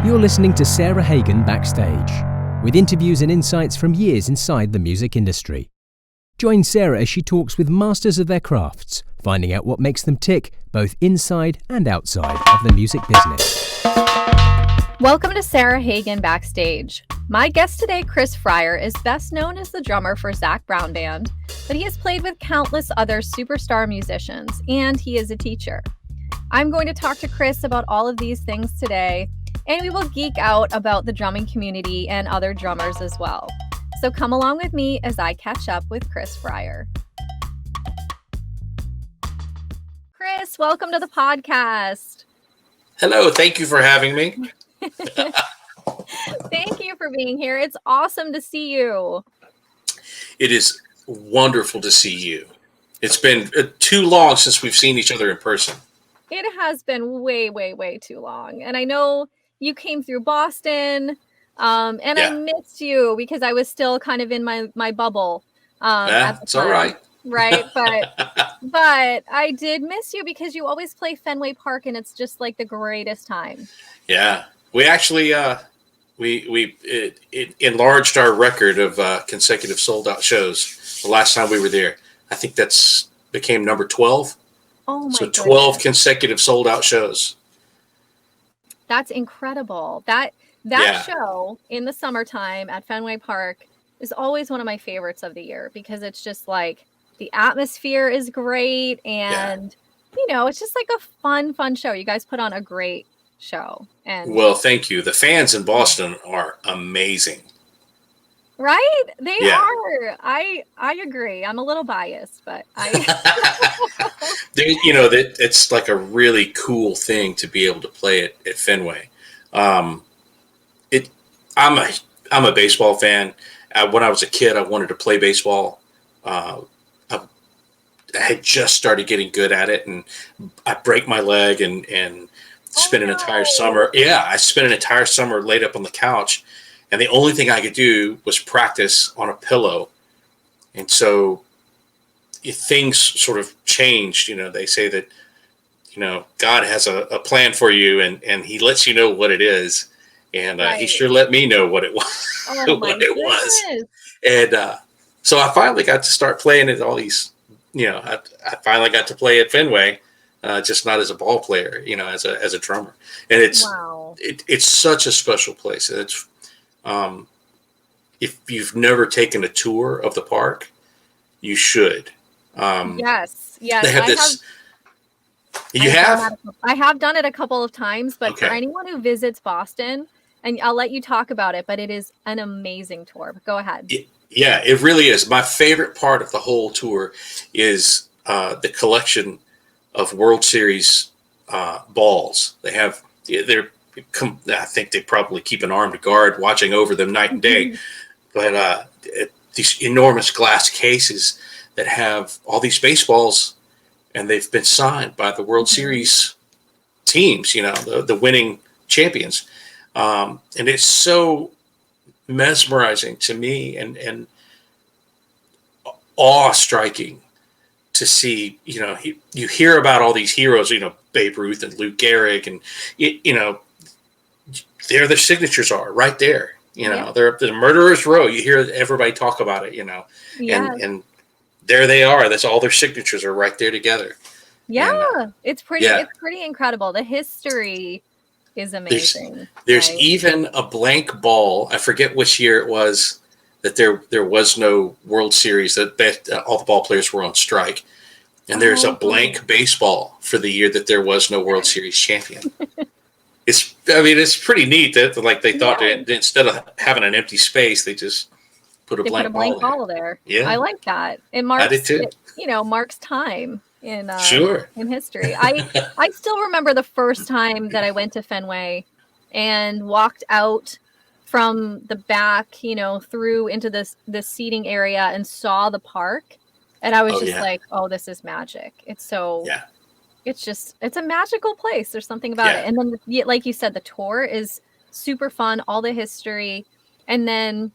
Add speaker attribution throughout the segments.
Speaker 1: You're listening to Sarah Hagan Backstage, with interviews and insights from years inside the music industry. Join Sarah as she talks with masters of their crafts, finding out what makes them tick, both inside and outside of the music business.
Speaker 2: Welcome to Sarah Hagan Backstage. My guest today, Chris Fryar, is best known as the drummer for Zac Brown Band, but he has played with countless other superstar musicians, and he is a teacher. I'm going to talk to Chris about all of these things today, and we will geek out about the drumming community and other drummers as well. So come along with me as I catch up with Chris Fryar. Chris, welcome to the podcast.
Speaker 3: Hello, thank you for having me.
Speaker 2: Thank you for being here. It's awesome to see you.
Speaker 3: It is wonderful to see you. It's been too long since we've seen each other in person.
Speaker 2: It has been way, way, way too long. And I know you came through Boston, and I missed you because I was still kind of in my bubble.
Speaker 3: It's all right.
Speaker 2: Right. But I did miss you because you always play Fenway Park, and it's just like the greatest time. Yeah.
Speaker 3: We actually, it enlarged our record of consecutive sold out shows. The last time we were there, I think that's became number 12.
Speaker 2: Oh my
Speaker 3: So 12
Speaker 2: goodness.
Speaker 3: consecutive sold out shows.
Speaker 2: That's incredible. That show in the summertime at Fenway Park is always one of my favorites of the year because it's just like the atmosphere is great and it's just like a fun show. You guys put on a great show. And
Speaker 3: well, thank you. The fans in Boston are amazing.
Speaker 2: Right? They are. I agree. I'm a little biased, but
Speaker 3: It's like a really cool thing to be able to play it at Fenway. I'm a baseball fan. When I was a kid, I wanted to play baseball. I had just started getting good at it, and I break my leg and spent an entire summer. Yeah, I spent an entire summer laid up on the couch. And the only thing I could do was practice on a pillow. And so things sort of changed. They say that, God has a plan for you and he lets you know what it is. And he sure let me know what it was.
Speaker 2: Was.
Speaker 3: And so I finally got to start playing at all these, I finally got to play at Fenway, just not as a ball player, as a drummer. And it's such a special place. It's, if you've never taken a tour of the park, you should.
Speaker 2: Yes.
Speaker 3: They have this.
Speaker 2: I have done it a couple of times, but for anyone who visits Boston, and I'll let you talk about it, but it is an amazing tour. But go ahead.
Speaker 3: It really is. My favorite part of the whole tour is the collection of World Series balls. I think they probably keep an armed guard watching over them night and day. But these enormous glass cases that have all these baseballs, and they've been signed by the World Series teams, the winning champions. And it's so mesmerizing to me and awe-striking to see, you hear about all these heroes, Babe Ruth and Lou Gehrig, and, there their signatures are right there. They're the murderer's row. You hear everybody talk about it, and there they are. That's all their signatures are right there together.
Speaker 2: Yeah, and, it's pretty incredible. The history is amazing.
Speaker 3: There's even a blank ball. I forget which year it was that there was no World Series, that all the ball players were on strike. And there's a blank baseball for the year that there was no World Series champion. It's pretty neat that they thought that instead of having an empty space, they just put a blank
Speaker 2: ball there.
Speaker 3: Yeah,
Speaker 2: I like that. It marks,
Speaker 3: I did too.
Speaker 2: Marks time in in history. I still remember the first time that I went to Fenway and walked out from the back, through into the seating area and saw the park, and I was like, oh, this is magic. It's so. Yeah. It's a magical place. There's something about it. And then, like you said, the tour is super fun, all the history. And then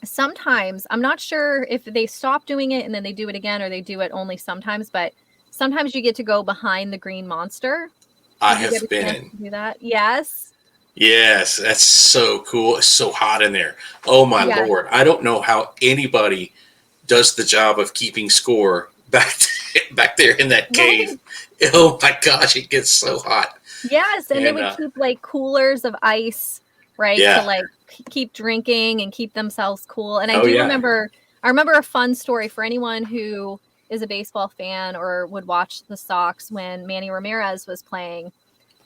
Speaker 2: sometimes, I'm not sure if they stop doing it and then they do it again or they do it only sometimes, but sometimes you get to go behind the Green Monster.
Speaker 3: I have been.
Speaker 2: Do that? Yes.
Speaker 3: Yes, that's so cool. It's so hot in there. Oh my Lord. I don't know how anybody does the job of keeping score back there in that cave. Right. Oh my gosh, it gets so hot.
Speaker 2: Yes, and they would keep like coolers of ice, right?
Speaker 3: Yeah.
Speaker 2: To like keep drinking and keep themselves cool. And I remember a fun story for anyone who is a baseball fan or would watch the Sox when Manny Ramirez was playing.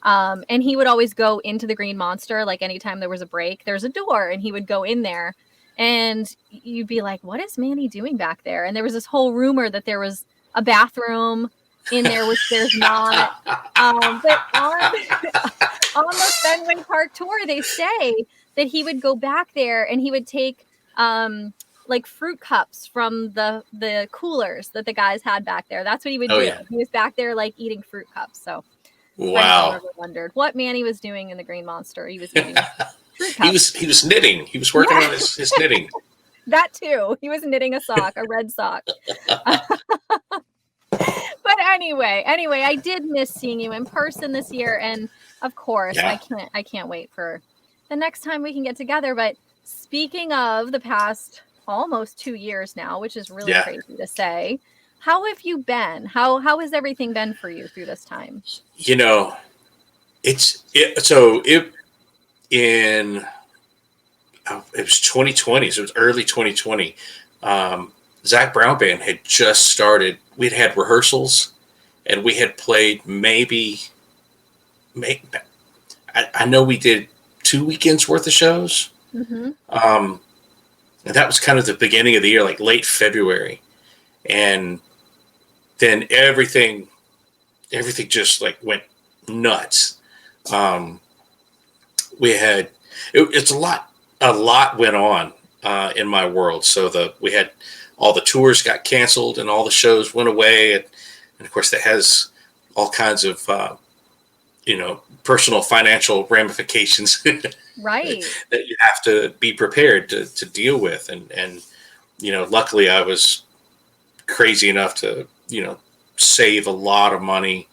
Speaker 2: And he would always go into the Green Monster, like anytime there was a break, there's a door, and he would go in there. And you'd be like, what is Manny doing back there? And there was this whole rumor that there was a bathroom in there, which there's not. But on the Fenway Park tour, they say that he would go back there and he would take like fruit cups from the coolers that the guys had back there. That's what he would do. Yeah. He was back there like eating fruit cups. So
Speaker 3: wow.
Speaker 2: I never wondered what Manny was doing in the Green Monster. He was eating fruit cups.
Speaker 3: He was knitting. He was working on his knitting.
Speaker 2: That too. He was knitting a sock, a red sock. But anyway, I did miss seeing you in person this year, and of course, I can't wait for the next time we can get together. But speaking of the past almost 2 years now, which is really crazy to say, how have you been? How has everything been for you through this time?
Speaker 3: You know, it was 2020, so it was early 2020. Zac Brown Band had just started. We'd had rehearsals, and we had played maybe I know we did 2 weekends worth of shows.
Speaker 2: Mm-hmm.
Speaker 3: And that was kind of the beginning of the year, like late February. And then everything just like went nuts. We had, it's a lot went on in my world. So we had all the tours got canceled and all the shows went away. And of course that has all kinds of, personal financial ramifications.
Speaker 2: Right.
Speaker 3: That you have to be prepared to deal with. And luckily I was crazy enough to, save a lot of money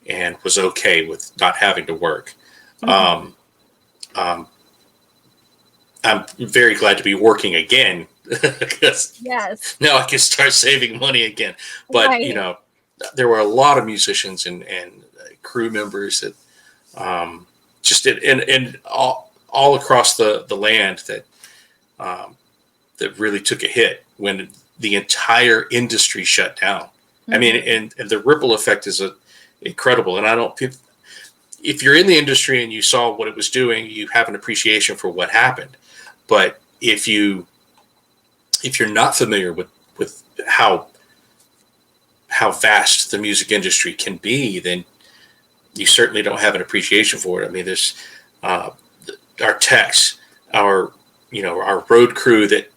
Speaker 3: and was okay with not having to work. Mm-hmm. I'm very glad to be working again because now I can start saving money again. But, there were a lot of musicians and crew members that just did, and all across the land that really took a hit when the entire industry shut down. Mm-hmm. I mean, and the ripple effect is incredible. And if you're in the industry and you saw what it was doing, you have an appreciation for what happened. But if you're not familiar with how vast the music industry can be, then you certainly don't have an appreciation for it. I mean, there's our techs, our road crew that,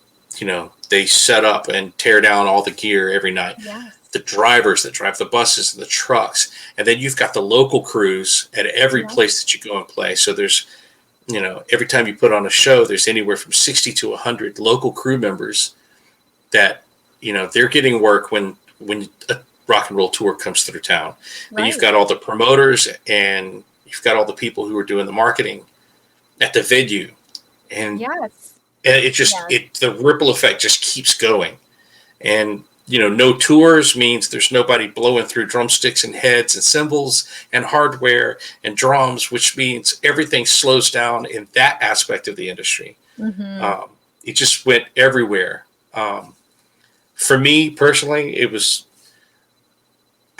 Speaker 3: they set up and tear down all the gear every night.
Speaker 2: Yes.
Speaker 3: The drivers that drive the buses and the trucks. And then you've got the local crews at every place that you go and play. So there's, every time you put on a show, there's anywhere from 60 to 100 local crew members that, they're getting work when a rock and roll tour comes through town. Right. And you've got all the promoters and you've got all the people who are doing the marketing at the venue. And it just, the ripple effect just keeps going. And, no tours means there's nobody blowing through drumsticks and heads and cymbals and hardware and drums, which means everything slows down in that aspect of the industry.
Speaker 2: Mm-hmm.
Speaker 3: It just went everywhere. For me personally,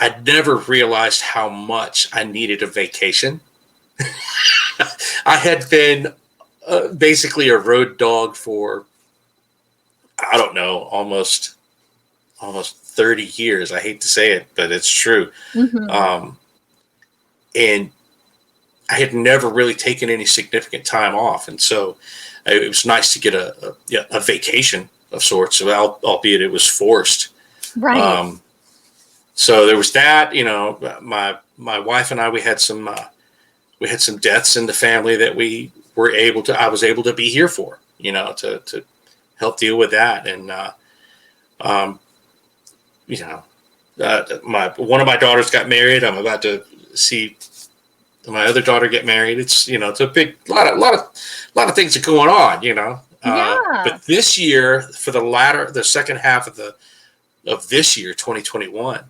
Speaker 3: I never realized how much I needed a vacation. I had been basically a road dog for, I don't know, almost 30 years. I hate to say it, but it's true.
Speaker 2: Mm-hmm.
Speaker 3: And I had never really taken any significant time off. And so it was nice to get a vacation of sorts, albeit it was forced.
Speaker 2: Right.
Speaker 3: So there was that, my wife and I, we had some deaths in the family that I was able to be here for, to help deal with that. And, one of my daughters got married. I'm about to see my other daughter get married. It's, it's a big lot of things are going on, But this year, for the second half of this year, 2021,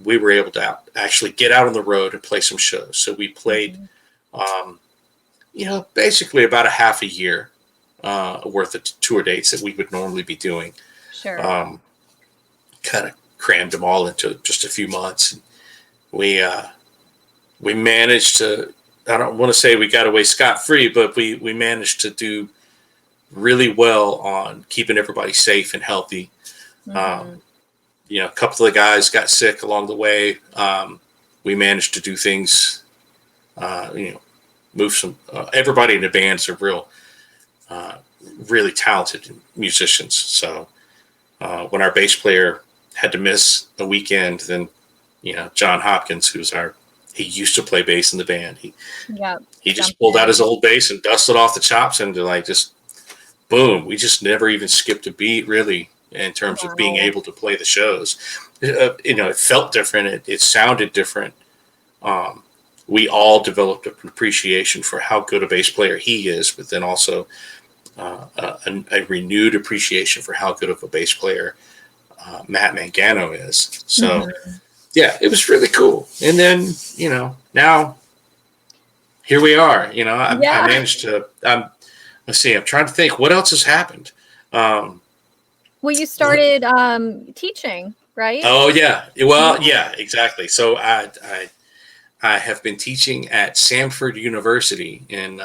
Speaker 3: we were able to actually get out on the road and play some shows. So we played, basically about a half a year worth of tour dates that we would normally be doing.
Speaker 2: Sure.
Speaker 3: Kind of crammed them all into just a few months. And we managed to, I don't want to say we got away scot-free, but we managed to do really well on keeping everybody safe and healthy. A couple of the guys got sick along the way. We managed to do things, move some, everybody in the bands are really talented musicians. So when our bass player had to miss a weekend, then, John Hopkins, he used to play bass in the band. He just pulled out his old bass and dusted off the chops and just boom. We just never even skipped a beat, really, in terms of being able to play the shows. It felt different. It sounded different. We all developed an appreciation for how good a bass player he is, but then also a renewed appreciation for how good of a bass player Matt Mangano is. So, yeah, it was really cool. And then, now here we are. I managed to. Let's see. I'm trying to think what else has happened.
Speaker 2: Well, you started teaching, right?
Speaker 3: Oh yeah. Well, yeah, exactly. So I have been teaching at Samford University in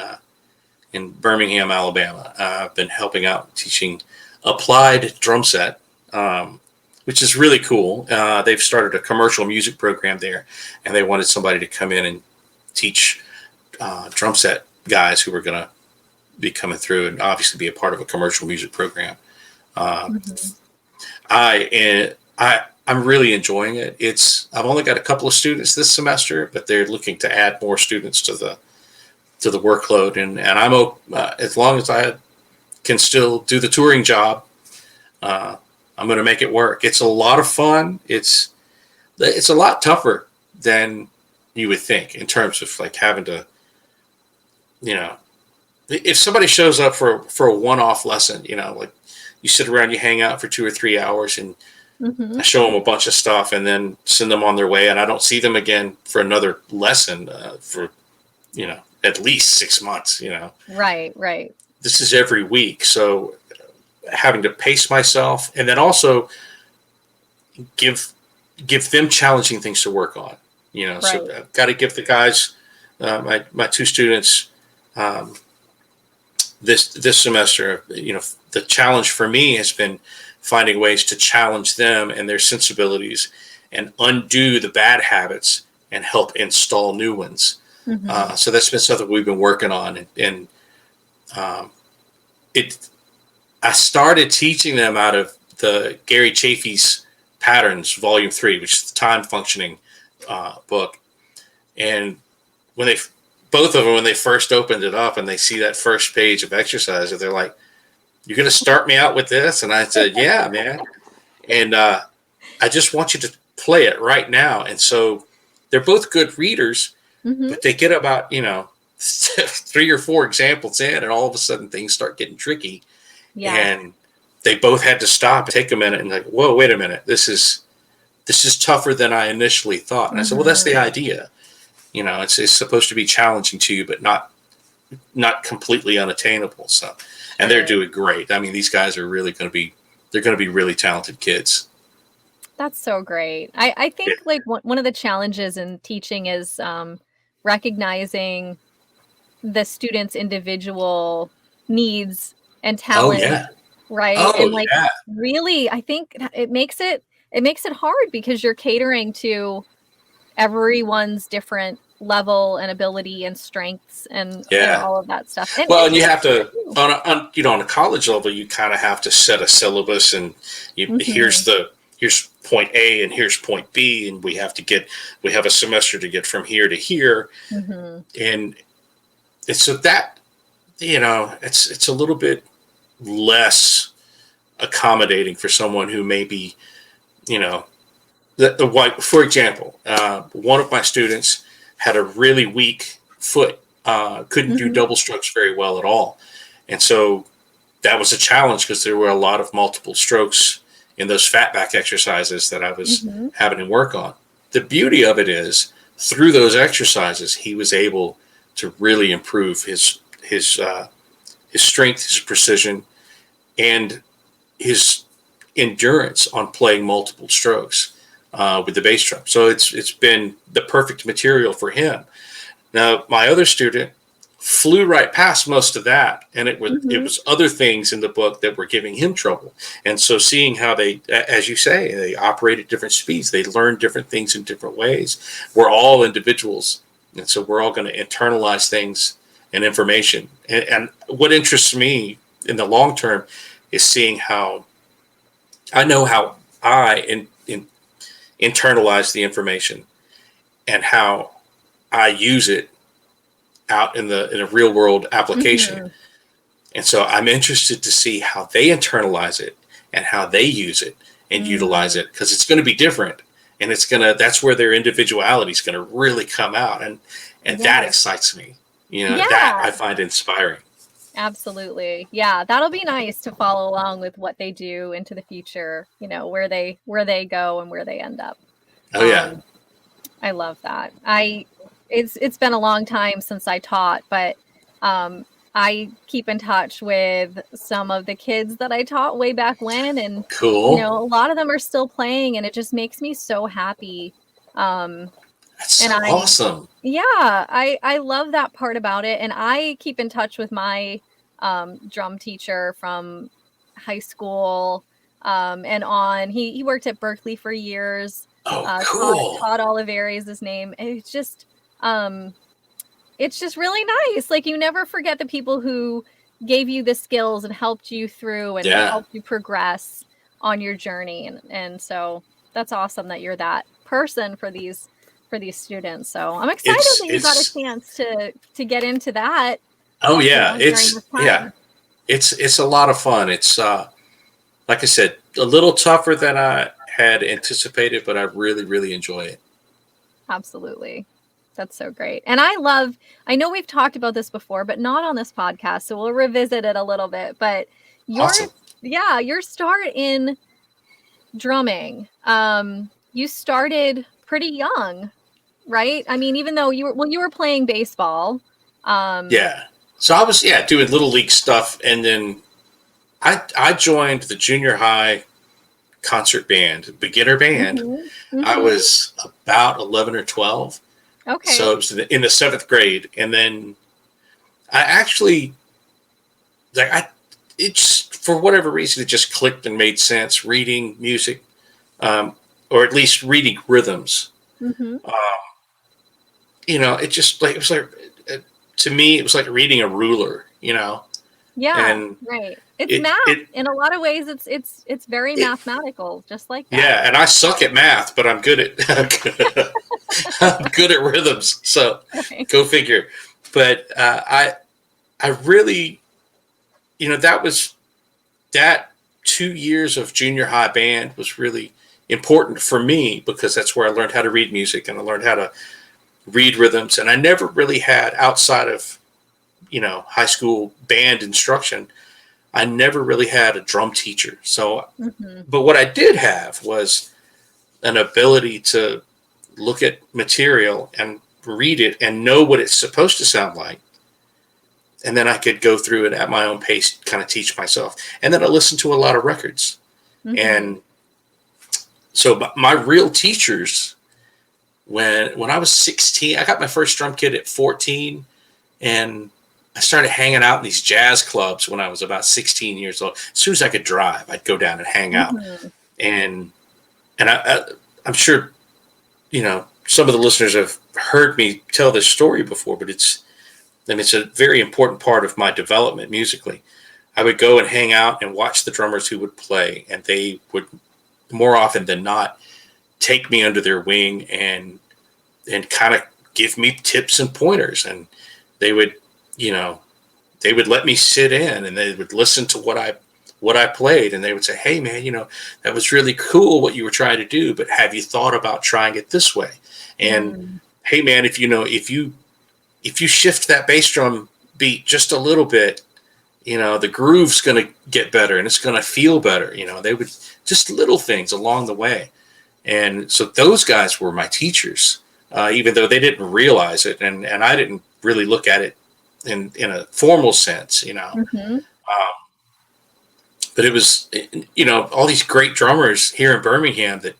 Speaker 3: Birmingham, Alabama. I've been helping out teaching applied drum set, which is really cool. They've started a commercial music program there, and they wanted somebody to come in and teach drum set guys who were going to be coming through and obviously be a part of a commercial music program. I'm really enjoying it. I've only got a couple of students this semester, but they're looking to add more students to the workload, and I'm as long as I can still do the touring job, I'm going to make it work. It's a lot of fun. It's a lot tougher than you would think in terms of like having to, if somebody shows up for a one-off lesson, like you sit around, you hang out for 2 or 3 hours, and I show them a bunch of stuff and then send them on their way, and I don't see them again for another lesson for at least 6 months.
Speaker 2: Right.
Speaker 3: This is every week, so having to pace myself and then also give them challenging things to work on. Right. So I've got to give the guys, my 2 students, this semester, the challenge for me has been finding ways to challenge them and their sensibilities and undo the bad habits and help install new ones. So that's been something we've been working on. And I started teaching them out of the Gary Chafee's Patterns, Volume 3, which is the time functioning book. And both of them, when they first opened it up and they see that first page of exercise, they're like, "You're going to start me out with this?" And I said, "Yeah, man." And I just want you to play it right now. And so they're both good readers, but they get about, 3 or 4 examples in, and all of a sudden things start getting tricky. Yeah. And they both had to stop and take a minute and like, "Whoa, wait a minute. This is tougher than I initially thought." And I said, "Well, that's the idea. It's supposed to be challenging to you, but not completely unattainable." So, and they're doing great. I mean, these guys are really going to be really talented kids.
Speaker 2: That's so great. I think like one of the challenges in teaching is recognizing the students' individual needs and talent. Oh, yeah. Right.
Speaker 3: Oh,
Speaker 2: and really, I think it makes it hard because you're catering to everyone's different level and ability and strengths and all of that stuff.
Speaker 3: And you have to on a college level, you kind of have to set a syllabus, and here's point A and here's point B, and we have a semester to get from here to here. And so that, it's a little bit less accommodating for someone who maybe, For example, one of my students had a really weak foot, couldn't do double strokes very well at all. And so that was a challenge because there were a lot of multiple strokes in those fat back exercises that I was having to work on. The beauty of it is through those exercises, he was able to really improve his strength, his precision, and his endurance on playing multiple strokes with the bass drum. So it's been the perfect material for him. Now, my other student flew right past most of that, and it was other things in the book that were giving him trouble. And so seeing how they, as you say, they operate at different speeds, they learn different things in different ways. We're all individuals, and so we're all going to internalize things and information. And what interests me in the long term is seeing how I know how I internalize the information and how I use it out in a real world application. And so I'm interested to see how they internalize it and how they use it and utilize it, because it's going to be different, and that's where their individuality is going to really come out. And that excites me. That I find inspiring.
Speaker 2: Absolutely. Yeah. That'll be nice to follow along with what they do into the future, where they go and where they end up.
Speaker 3: Oh yeah.
Speaker 2: I love that. It's been a long time since I taught, but I keep in touch with some of the kids that I taught way back when, and
Speaker 3: cool.
Speaker 2: A lot of them are still playing, and it just makes me so happy.
Speaker 3: That's so awesome.
Speaker 2: Yeah, I love that part about it, and I keep in touch with my drum teacher from high school and on. He worked at Berkeley for years.
Speaker 3: Oh, cool.
Speaker 2: Todd Oliveri is his name. It's just really nice. Like, you never forget the people who gave you the skills and helped you through and helped you progress on your journey. And so that's awesome that you're that person for these students. So I'm excited that you got a chance to get into that.
Speaker 3: Oh yeah. It's a lot of fun. It's like I said, a little tougher than I had anticipated, but I really, really enjoy it.
Speaker 2: Absolutely. That's so great. And I know we've talked about this before, but not on this podcast, so we'll revisit it a little bit. But your start in drumming, you started pretty young, right? I mean, even though you were playing baseball.
Speaker 3: So I was doing little league stuff, and then I joined the junior high concert band, beginner band. I was about 11 or 12.
Speaker 2: Okay.
Speaker 3: So it was in the 7th grade, and then I actually for whatever reason, it just clicked and made sense. Reading music, or at least reading rhythms. It just to me, it was like reading a ruler.
Speaker 2: Yeah. And right. It's math. In a lot of ways, it's very mathematical, just like that.
Speaker 3: Yeah, and I suck at math, but I'm good at I'm good at rhythms. So go figure. But I really, that 2 years of junior high band was really important for me, because that's where I learned how to read music, and I learned how to read rhythms. And I never really had, outside of high school band instruction, I never really had a drum teacher. So, but what I did have was an ability to look at material and read it and know what it's supposed to sound like. And then I could go through it at my own pace, kind of teach myself. And then I listened to a lot of records. And so my real teachers, when I was 16, I got my first drum kit at 14, and I started hanging out in these jazz clubs when I was about 16 years old. As soon as I could drive, I'd go down and hang out. And I'm sure, some of the listeners have heard me tell this story before, but it's a very important part of my development musically. I would go and hang out and watch the drummers who would play, and they would, more often than not, take me under their wing and kind of give me tips and pointers. And they would let me sit in, and they would listen to what I what I played, and they would say, "Hey man, that was really cool what you were trying to do, but have you thought about trying it this way?" And hey man, if you shift that bass drum beat just a little bit, the groove's going to get better and it's going to feel better. They would just little things along the way. And so those guys were my teachers, even though they didn't realize it. And I didn't really look at it in a formal sense, but it was, all these great drummers here in Birmingham that,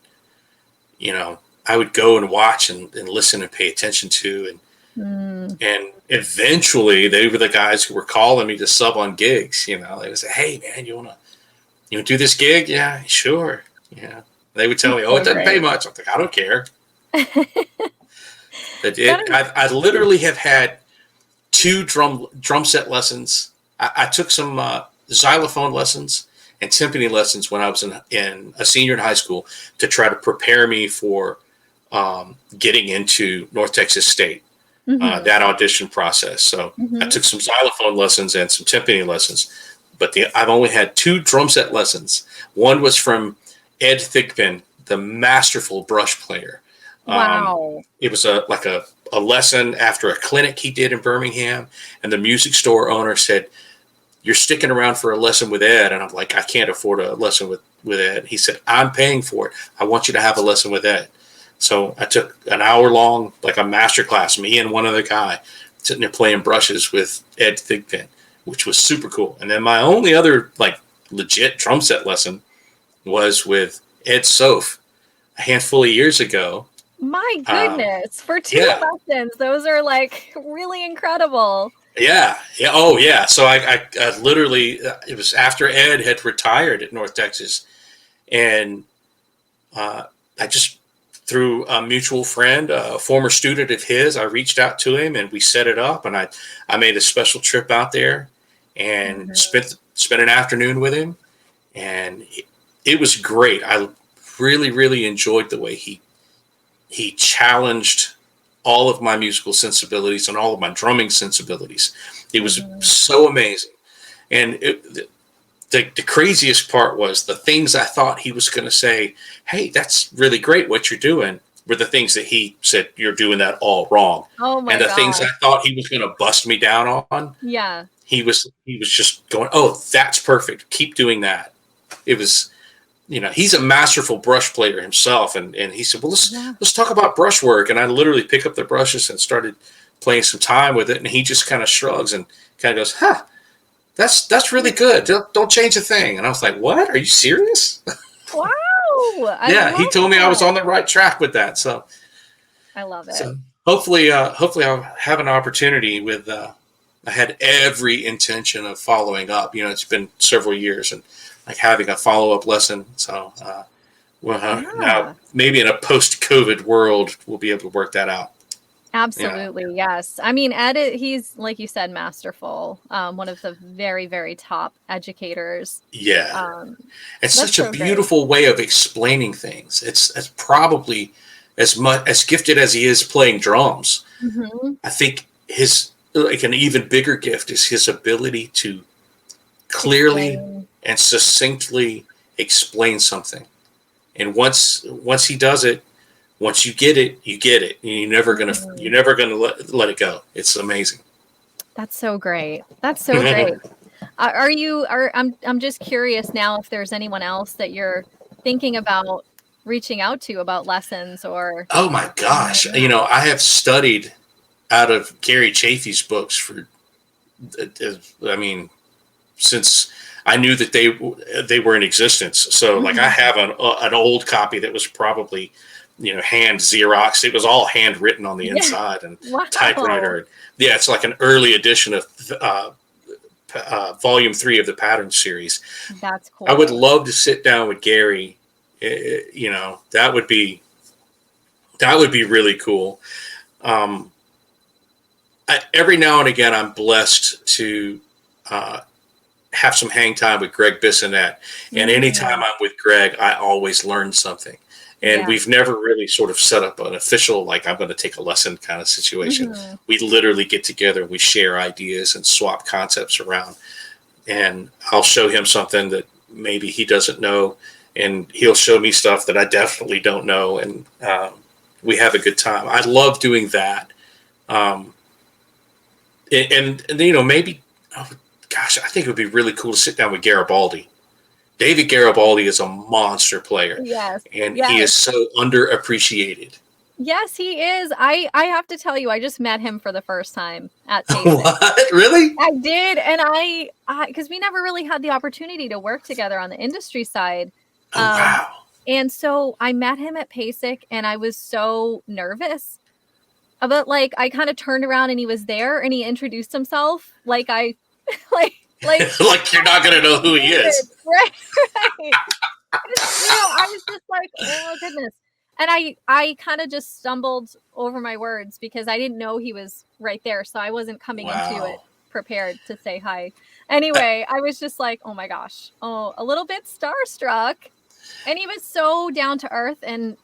Speaker 3: I would go and watch and listen and pay attention to. And eventually they were the guys who were calling me to sub on gigs. They would say, "Hey man, you want to do this gig?" "Yeah, sure." Yeah. They would tell me, "Oh, it doesn't pay much." I'm like, "I don't care." I literally have had 2 drum set lessons. I took some xylophone lessons and timpani lessons when I was in a senior in high school to try to prepare me for getting into North Texas State, that audition process. So I took some xylophone lessons and some timpani lessons, but I've only had 2 drum set lessons. One was from Ed Thigpen, the masterful brush player.
Speaker 2: Wow.
Speaker 3: It was a lesson after a clinic he did in Birmingham, and the music store owner said, "You're sticking around for a lesson with Ed." And I'm like, "I can't afford a lesson with Ed." He said, "I'm paying for it. I want you to have a lesson with Ed." So I took an hour long, like a master class, me and one other guy sitting there playing brushes with Ed Thigpen, which was super cool. And then my only other like legit drum set lesson was with Ed Soph a handful of years ago.
Speaker 2: My goodness, for 2 lessons, those are like really incredible.
Speaker 3: Yeah. Oh yeah. So I literally, it was after Ed had retired at North Texas, and I just, through a mutual friend, a former student of his, I reached out to him and we set it up, and I made a special trip out there and spent an afternoon with him, and it was great. I really, really enjoyed the way he challenged all of my musical sensibilities and all of my drumming sensibilities. It was so amazing. And the craziest part was the things I thought he was going to say, "Hey, that's really great what you're doing," were the things that he said, "You're doing that all wrong."
Speaker 2: Oh my
Speaker 3: And the
Speaker 2: God.
Speaker 3: things I thought he was going to bust me down on.
Speaker 2: Yeah.
Speaker 3: He was just going, "Oh, that's perfect. Keep doing that." It was, he's a masterful brush player himself. And he said, "Well, let's talk about brush work." And I literally pick up the brushes and started playing some time with it. And he just kind of shrugs and kind of goes, "Huh, that's really good. Don't change a thing." And I was like, "What? Are you serious?"
Speaker 2: Wow.
Speaker 3: He told me I was on the right track with that. So
Speaker 2: I love it.
Speaker 3: So hopefully I'll have an opportunity with, I had every intention of following up. It's been several years, and like having a follow-up lesson. So, now maybe in a post-COVID world, we'll be able to work that out.
Speaker 2: Absolutely. Yes. I mean, Ed, he's, like you said, masterful. One of the very, very top educators.
Speaker 3: Yeah. It's such a beautiful way of explaining things. It's probably as gifted as he is playing drums. I think an even bigger gift is his ability to clearly and succinctly explain something. And once he does it, once you get it, you get it. And you're never gonna let it go. It's amazing.
Speaker 2: That's so great. That's so great. I'm just curious now if there's anyone else that you're thinking about reaching out to about lessons or.
Speaker 3: Oh my gosh. I have studied out of Gary Chafee's books since I knew that they were in existence. So like I have an old copy that was probably, hand Xerox. It was all handwritten on the inside and typewriter. Yeah. It's like an early edition of volume 3 of the Pattern series.
Speaker 2: That's cool.
Speaker 3: I would love to sit down with Gary. That would be really cool. Every now and again, I'm blessed to have some hang time with Greg Bissonette. And anytime I'm with Greg, I always learn something. And we've never really sort of set up an official, like, I'm going to take a lesson kind of situation. We literally get together, we share ideas and swap concepts around. And I'll show him something that maybe he doesn't know, and he'll show me stuff that I definitely don't know, and we have a good time. I love doing that. And maybe, oh, gosh, I think it would be really cool to sit down with Garibaldi. David Garibaldi is a monster player.
Speaker 2: Yes.
Speaker 3: And he is so underappreciated.
Speaker 2: Yes, he is. I have to tell you, I just met him for the first time at Basic.
Speaker 3: What? Really?
Speaker 2: I did. And I because we never really had the opportunity to work together on the industry side.
Speaker 3: Wow.
Speaker 2: And so I met him at PASIC, and I was so nervous. But like, I kind of turned around and he was there, and he introduced himself like I like
Speaker 3: like you're not gonna know who he is.
Speaker 2: Right. I was just like, oh my goodness. And I kind of just stumbled over my words because I didn't know he was right there. So I wasn't coming into it prepared to say hi. Anyway, I was just like, oh my gosh. Oh, a little bit starstruck. And he was so down to earth and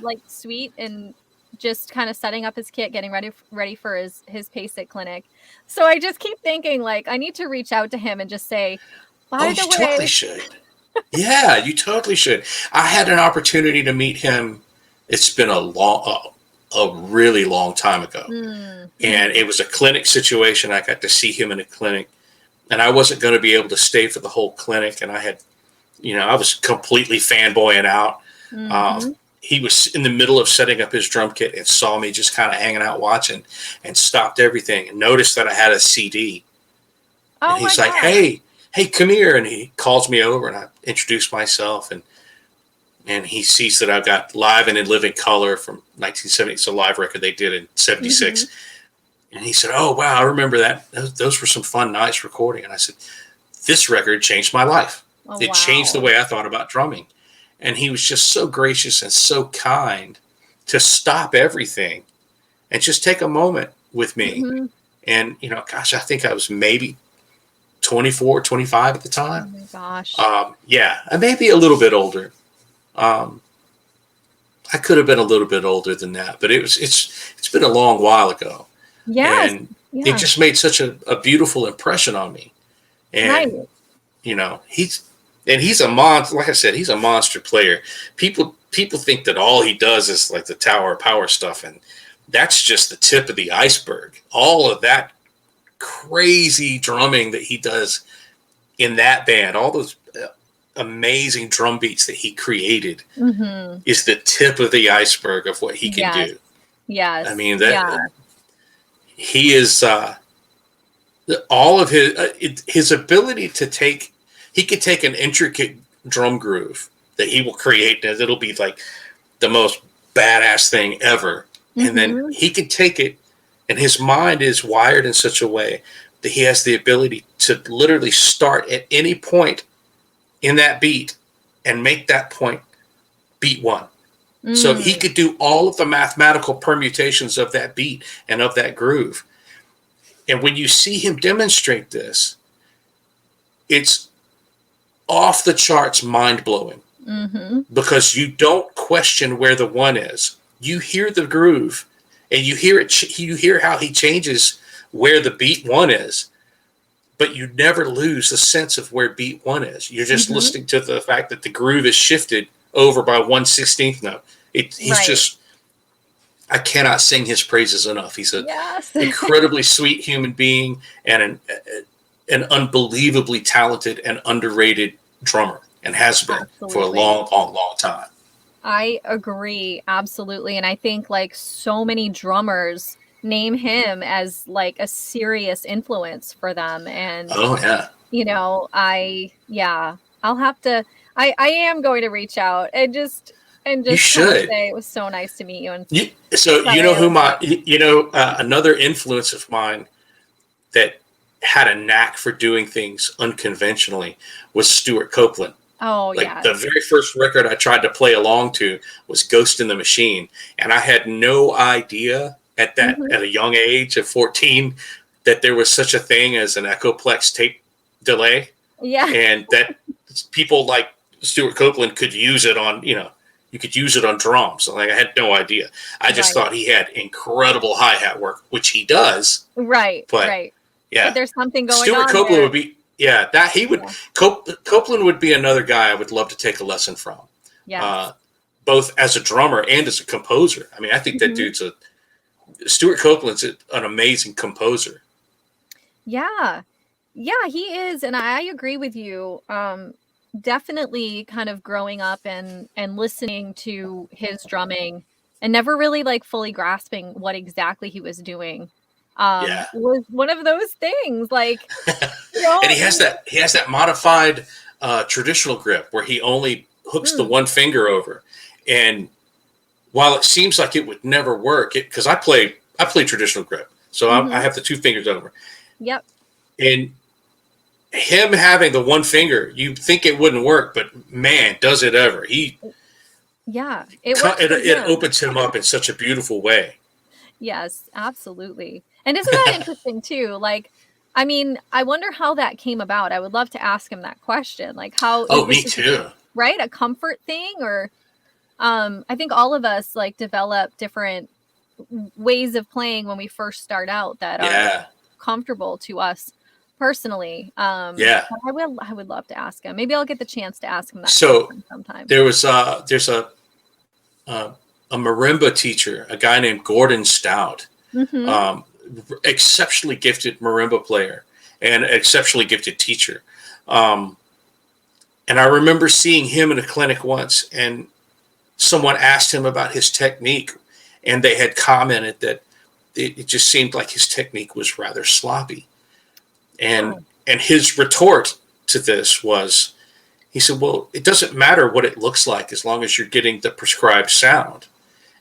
Speaker 2: like sweet, and just kind of setting up his kit, getting ready for his PASIC clinic. So I just keep thinking, like, I need to reach out to him and just say, by the way.
Speaker 3: You totally should. Yeah, you totally should. I had an opportunity to meet him. It's been a really long time ago. And it was a clinic situation. I got to see him in a clinic, and I wasn't going to be able to stay for the whole clinic. And I had, I was completely fanboying out. He was in the middle of setting up his drum kit and saw me just kind of hanging out watching, and stopped everything and noticed that I had a CD. And he's like, hey, come here. And he calls me over, and I introduce myself, and he sees that I've got Live and in Living Color from 1970. It's a live record they did in 76. And he said, oh, wow, I remember that. Those were some fun, nice recording. And I said, this record changed my life. It changed the way I thought about drumming. And he was just so gracious and so kind to stop everything and just take a moment with me. And, gosh, I think I was maybe 24, 25 at the time.
Speaker 2: Oh my gosh.
Speaker 3: Yeah, maybe a little bit older. I could have been a little bit older than that, but it's been a long while ago.
Speaker 2: Yes.
Speaker 3: And it just made such a beautiful impression on me. And, he's a monster. Like I said, he's a monster player. People think that all he does is like the Tower of Power stuff, and that's just the tip of the iceberg. All of that crazy drumming that he does in that band, all those amazing drum beats that he created, is the tip of the iceberg of what he can do. Yes. I mean, he is all of his ability to take. He could take an intricate drum groove that he will create, and it'll be like the most badass thing ever. And then he can take it, and his mind is wired in such a way that he has the ability to literally start at any point in that beat and make that point beat one. So he could do all of the mathematical permutations of that beat and of that groove. And when you see him demonstrate this, it's off the charts mind-blowing, because you don't question where the one is. You hear the groove, and you hear how he changes where the beat one is, but you never lose the sense of where beat one is. You're just listening to the fact that the groove is shifted over by 1/16th note. He's just, I cannot sing his praises enough. He's an incredibly sweet human being, and an unbelievably talented and underrated drummer, and has been for a long time.
Speaker 2: I agree. Absolutely. And I think like so many drummers name him as like a serious influence for them. And, I'll have to, I am going to reach out and just you should say it was so nice to meet you. And
Speaker 3: another influence of mine that had a knack for doing things unconventionally was Stuart Copeland.
Speaker 2: Oh,
Speaker 3: The very first record I tried to play along to was Ghost in the Machine. And I had no idea at a young age of 14 that there was such a thing as an Echoplex tape delay.
Speaker 2: Yeah.
Speaker 3: And that people like Stuart Copeland could use it on, you could use it on drums. Like, I had no idea. I just thought he had incredible hi-hat work, which he does.
Speaker 2: Right.
Speaker 3: But, yeah.
Speaker 2: But there's something going on.
Speaker 3: Stuart Copeland would be Yeah, that he would. Copeland would be another guy I would love to take a lesson from.
Speaker 2: Yeah.
Speaker 3: Both as a drummer and as a composer. I mean, I think that dude's Stuart Copeland's an amazing composer.
Speaker 2: Yeah. Yeah, he is. And I agree with you. Definitely kind of growing up and listening to his drumming and never really like fully grasping what exactly he was doing. Was one of those things like,
Speaker 3: and he has that modified traditional grip where he only hooks the one finger over. And while it seems like it would never work, because I play traditional grip, so I have the two fingers over.
Speaker 2: Yep.
Speaker 3: And him having the one finger, you think it wouldn't work, but man, does it ever? It opens him up in such a beautiful way.
Speaker 2: Yes, absolutely. And isn't that interesting too? Like, I mean, I wonder how that came about. I would love to ask him that question. Like how
Speaker 3: me too.
Speaker 2: Right? A comfort thing, or I think all of us like develop different ways of playing when we first start out that are comfortable to us personally. I would love to ask him. Maybe I'll get the chance to ask him that sometime.
Speaker 3: There's a marimba teacher, a guy named Gordon Stout, exceptionally gifted marimba player and exceptionally gifted teacher. And I remember seeing him in a clinic once, and someone asked him about his technique, and they had commented that it just seemed like his technique was rather sloppy. And his retort to this was, he said, well, it doesn't matter what it looks like as long as you're getting the prescribed sound.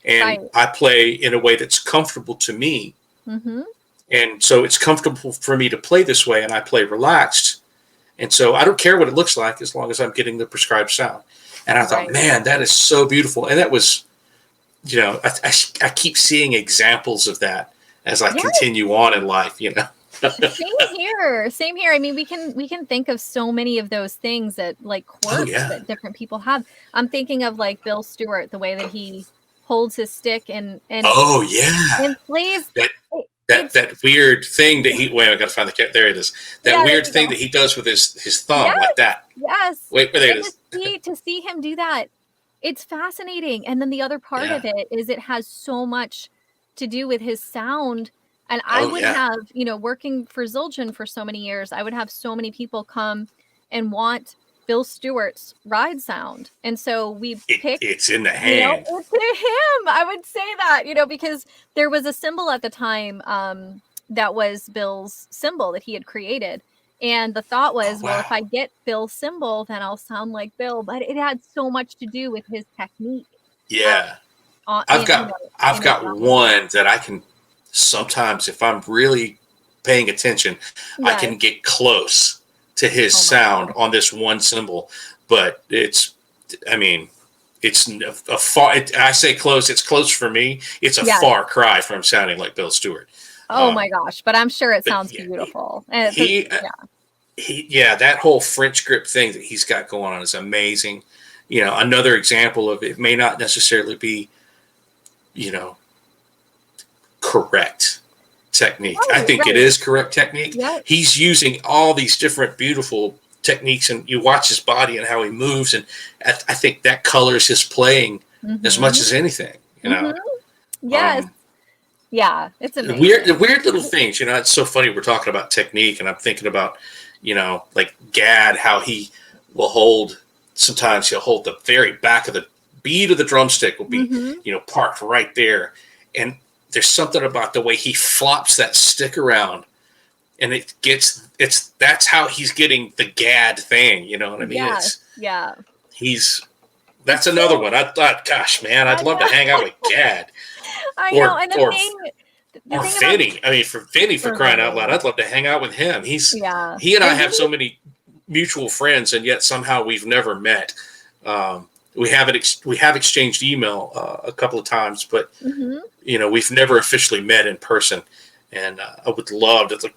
Speaker 3: And I play in a way that's comfortable to me. And so it's comfortable for me to play this way, and I play relaxed. And so I don't care what it looks like as long as I'm getting the prescribed sound. And I thought, man, that is so beautiful. And that was, I keep seeing examples of that as I continue on in life,
Speaker 2: Same here. I mean, we can think of so many of those things that like quirks that different people have. I'm thinking of like Bill Stewart, the way that he holds his stick and plays
Speaker 3: that weird thing that he. Wait, I gotta find the cat. There it is. That weird thing that he does with his thumb like that.
Speaker 2: Yes.
Speaker 3: Wait, there it is.
Speaker 2: To see him do that, it's fascinating. And then the other part of it is it has so much to do with his sound. And I would have, working for Zildjian for so many years, I would have so many people come and want Bill Stewart's ride sound. And so we picked...
Speaker 3: It's in the hand.
Speaker 2: It's in him. I would say that, because there was a cymbal at the time that was Bill's cymbal that he had created. And the thought was, well, if I get Bill's cymbal, then I'll sound like Bill. But it had so much to do with his technique.
Speaker 3: Yeah. I've got one that I can... Sometimes if I'm really paying attention, I can get close to his sound on this one cymbal, but it's a far, I say close, it's close for me. It's a far cry from sounding like Bill Stewart.
Speaker 2: Oh my gosh. But I'm sure it sounds beautiful.
Speaker 3: That whole French grip thing that he's got going on is amazing. Another example of it may not necessarily be, correct technique. I think it is correct technique. He's using all these different beautiful techniques, and you watch his body and how he moves, and I think that colors his playing as much as anything.
Speaker 2: Yes. It's amazing.
Speaker 3: The weird little things. It's so funny we're talking about technique, and I'm thinking about like Gad, how he will hold. Sometimes he'll hold the very back of the bead of the drumstick will be parked right there, and there's something about the way he flops that stick around, and that's how he's getting the Gad thing. You know what I mean? That's another one. I thought, gosh, man, I'd love to hang out with Gad.
Speaker 2: I know. And
Speaker 3: or Vinny. I mean, for Vinny, for crying out loud, I'd love to hang out with him. He and I have so many mutual friends, and yet somehow we've never met. We have exchanged email a couple of times, but we've never officially met in person. And I would love to.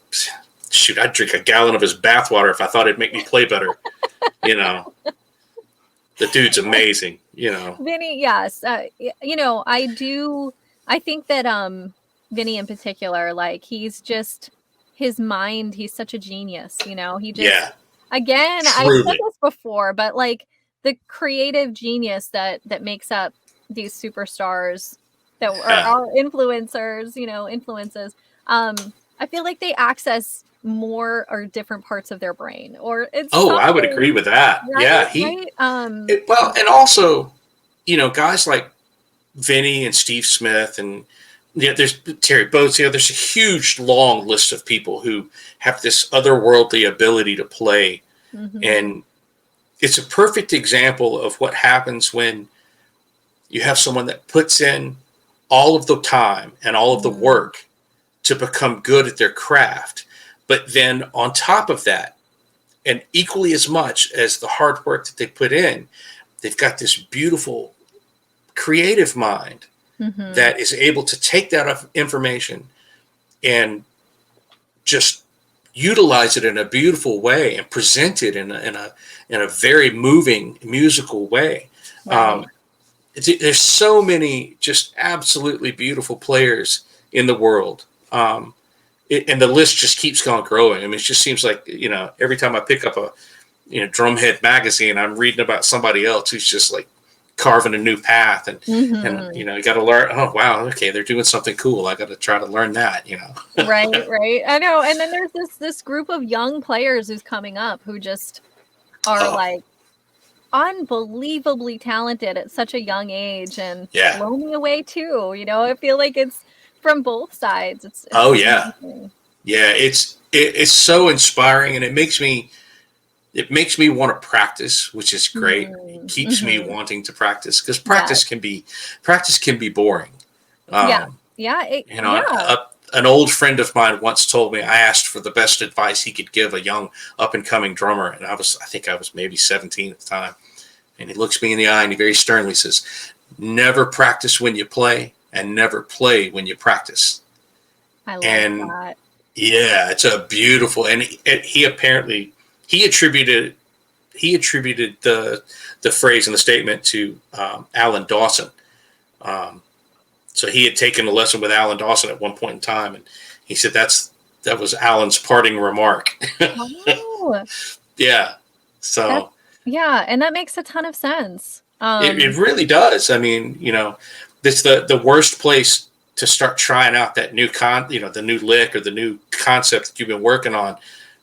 Speaker 3: Shoot, I'd drink a gallon of his bathwater if I thought it'd make me play better. The dude's amazing.
Speaker 2: Vinny, yes, I do. I think that Vinny in particular, like he's just his mind, he's such a genius, you know. He just again, I've said this before, but like the creative genius that makes up these superstars that are influencers, you know, influences. I feel like they access more or different parts of their brain, or it's.
Speaker 3: Oh, I would agree with that.
Speaker 2: Right?
Speaker 3: Yeah,
Speaker 2: Right?
Speaker 3: Well, and also, you know, guys like Vinny and Steve Smith, and there's Terry Boats. You know, there's a huge, long list of people who have this otherworldly ability to play, and it's a perfect example of what happens when you have someone that puts in all of the time and all of the work to become good at their craft. But then on top of that, and equally as much as the hard work that they put in, they've got this beautiful creative mind that is able to take that information and just utilize it in a beautiful way and present it in a very moving musical way. Right. There's so many just absolutely beautiful players in the world. And the list just keeps on growing. I mean, it just seems like, you know, every time I pick up a, you know, Drumhead magazine, I'm reading about somebody else who's just like carving a new path, and you know, you got to learn. Oh wow, okay, they're doing something cool. I got to try to learn that. You know,
Speaker 2: right. I know. And then there's this group of young players who's coming up who just are like unbelievably talented at such a young age, and blow me away too. You know, I feel like it's from both sides. It's amazing.
Speaker 3: It's so inspiring, and it makes me want to practice, which is great. It keeps me wanting to practice, because practice can be boring. An old friend of mine once told me, I asked for the best advice he could give a young up and coming drummer, and I think I was maybe 17 at the time, and he looks me in the eye and he very sternly says, "Never practice when you play, and never play when you practice."
Speaker 2: I love that.
Speaker 3: Yeah, it's a beautiful, and he apparently attributed the phrase and the statement to Alan Dawson. So he had taken a lesson with Alan Dawson at one point in time, and he said that was Alan's parting remark.
Speaker 2: Oh.
Speaker 3: Yeah. So.
Speaker 2: And that makes a ton of sense.
Speaker 3: It really does. I mean, you know, it's the worst place to start trying out that new the new lick or the new concept that you've been working on.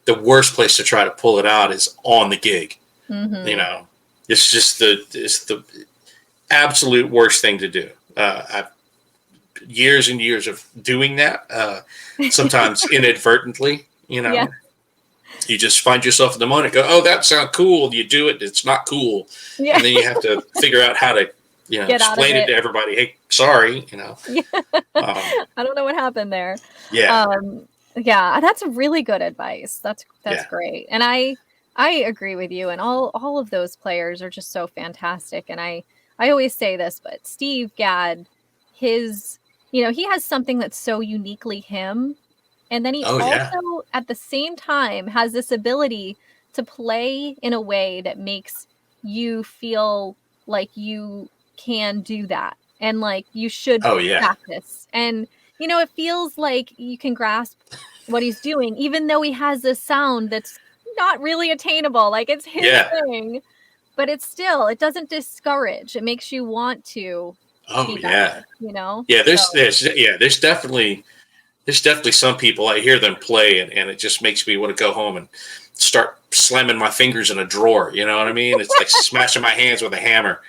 Speaker 3: The worst place to try to pull it out is on the gig. You know, it's just the absolute worst thing to do. I've years and years of doing that, sometimes inadvertently, you know, you just find yourself in the moment, go, oh, that sounds cool. You do it. It's not cool. And then you have to figure out how to, you know, explain it to everybody. Hey, sorry, you know,
Speaker 2: I don't know what happened there.
Speaker 3: Yeah.
Speaker 2: That's really good advice. That's great. And I agree with you. And all of those players are just so fantastic. And I always say this, but Steve Gadd, he has something that's so uniquely him. And then he also at the same time has this ability to play in a way that makes you feel like you can do that. And like you should practice. And you know, it feels like you can grasp what he's doing, even though he has this sound that's not really attainable. Like it's his thing, but it doesn't discourage. It makes you want to.
Speaker 3: Oh yeah.
Speaker 2: You know?
Speaker 3: Yeah. There's definitely some people, I hear them play and it just makes me want to go home and start slamming my fingers in a drawer. You know what I mean? It's like smashing my hands with a hammer.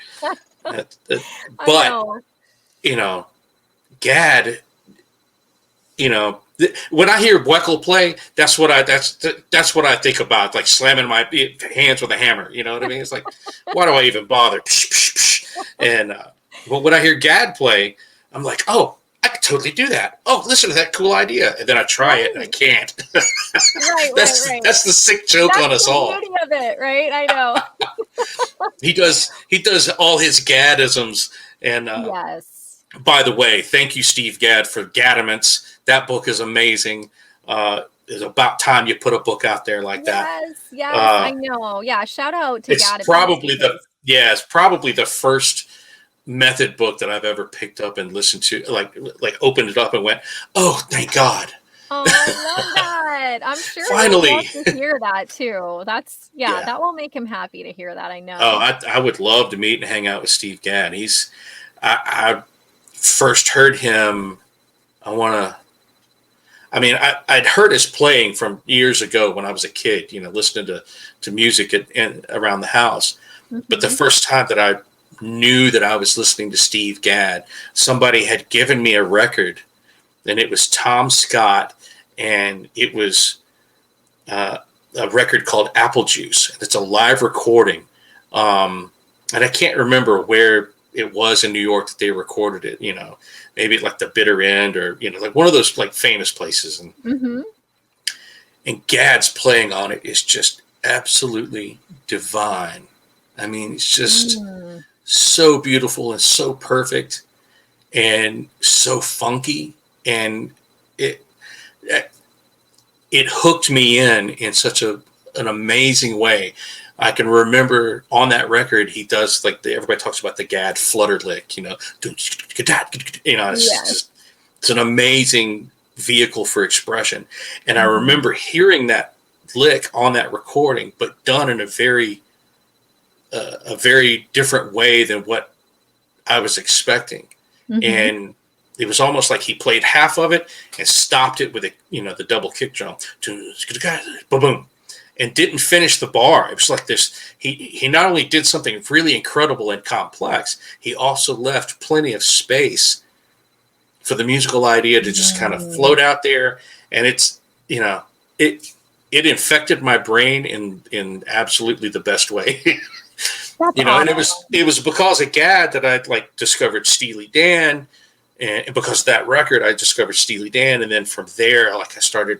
Speaker 3: But, you know, Gadd, you know, when I hear Weckl play, that's what I think about, like slamming my hands with a hammer. You know what I mean? It's like, why do I even bother? And but when I hear Gadd play, I'm like, oh, I could totally do that. Oh, listen to that cool idea. And then I try it and I can't. That's the sick joke on us all.
Speaker 2: That's the beauty of it, right? I know.
Speaker 3: He does all his Gaddisms. And by the way, thank you, Steve Gadd, for Gaddaments. That book is amazing. It's about time you put a book out there like that.
Speaker 2: Yes, I know. Yeah, shout out to Gadd.
Speaker 3: It's probably the first method book that I've ever picked up and listened to, like opened it up and went, oh, thank God.
Speaker 2: Oh, I love that. bet. I'm sure
Speaker 3: Finally.
Speaker 2: he'll love to hear that too. That's that will make him happy to hear that. I know.
Speaker 3: Oh, I would love to meet and hang out with Steve Gadd. I first heard him. I'd heard his playing from years ago when I was a kid, listening to music around the house. Mm-hmm. But the first time that I knew that I was listening to Steve Gadd, somebody had given me a record, and it was Tom Scott, and it was a record called Apple Juice. And it's a live recording. And I can't remember where it was in New York that they recorded it, maybe like the Bitter End or, like one of those like famous places. And,
Speaker 2: mm-hmm.
Speaker 3: and Gadd's playing on it is just absolutely divine. I mean, it's just so beautiful and so perfect and so funky. And it hooked me in such an amazing way. I can remember on that record, he does like everybody talks about the Gadd flutter lick, it's an amazing vehicle for expression. And I remember hearing that lick on that recording, but done in a very different way than what I was expecting. Mm-hmm. And it was almost like he played half of it and stopped it with the double kick drum, boom, and didn't finish the bar. It was like this. He not only did something really incredible and complex, he also left plenty of space for the musical idea to just kind of float out there. And it's, it infected my brain in absolutely the best way. And it was because of Gadd that I like discovered Steely Dan, and because of that record, I discovered Steely Dan. And then from there, like I started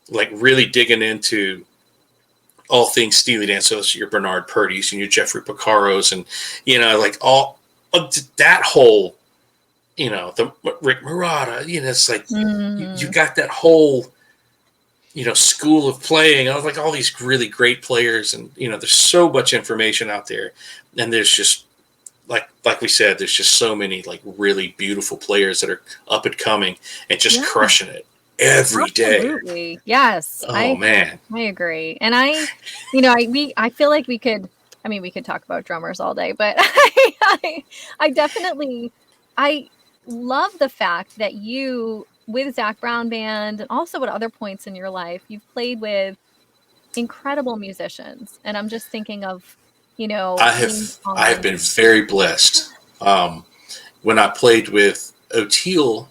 Speaker 3: like really digging into all things Steely Dan. So it's your Bernard Purdy's and your Jeffrey Porcaros and, like all of that whole, the Rick Marotta, it's like you got that whole, school of playing. I was like all these really great players and, there's so much information out there. And there's just like we said, there's just so many like really beautiful players that are up and coming and just crushing it. Every day.
Speaker 2: Absolutely. Yes.
Speaker 3: Man.
Speaker 2: I agree. And I feel like we could talk about drummers all day, but I definitely, I love the fact that you, with Zac Brown Band and also at other points in your life, you've played with incredible musicians. And I'm just thinking of,
Speaker 3: I have been very blessed. When I played with Oteil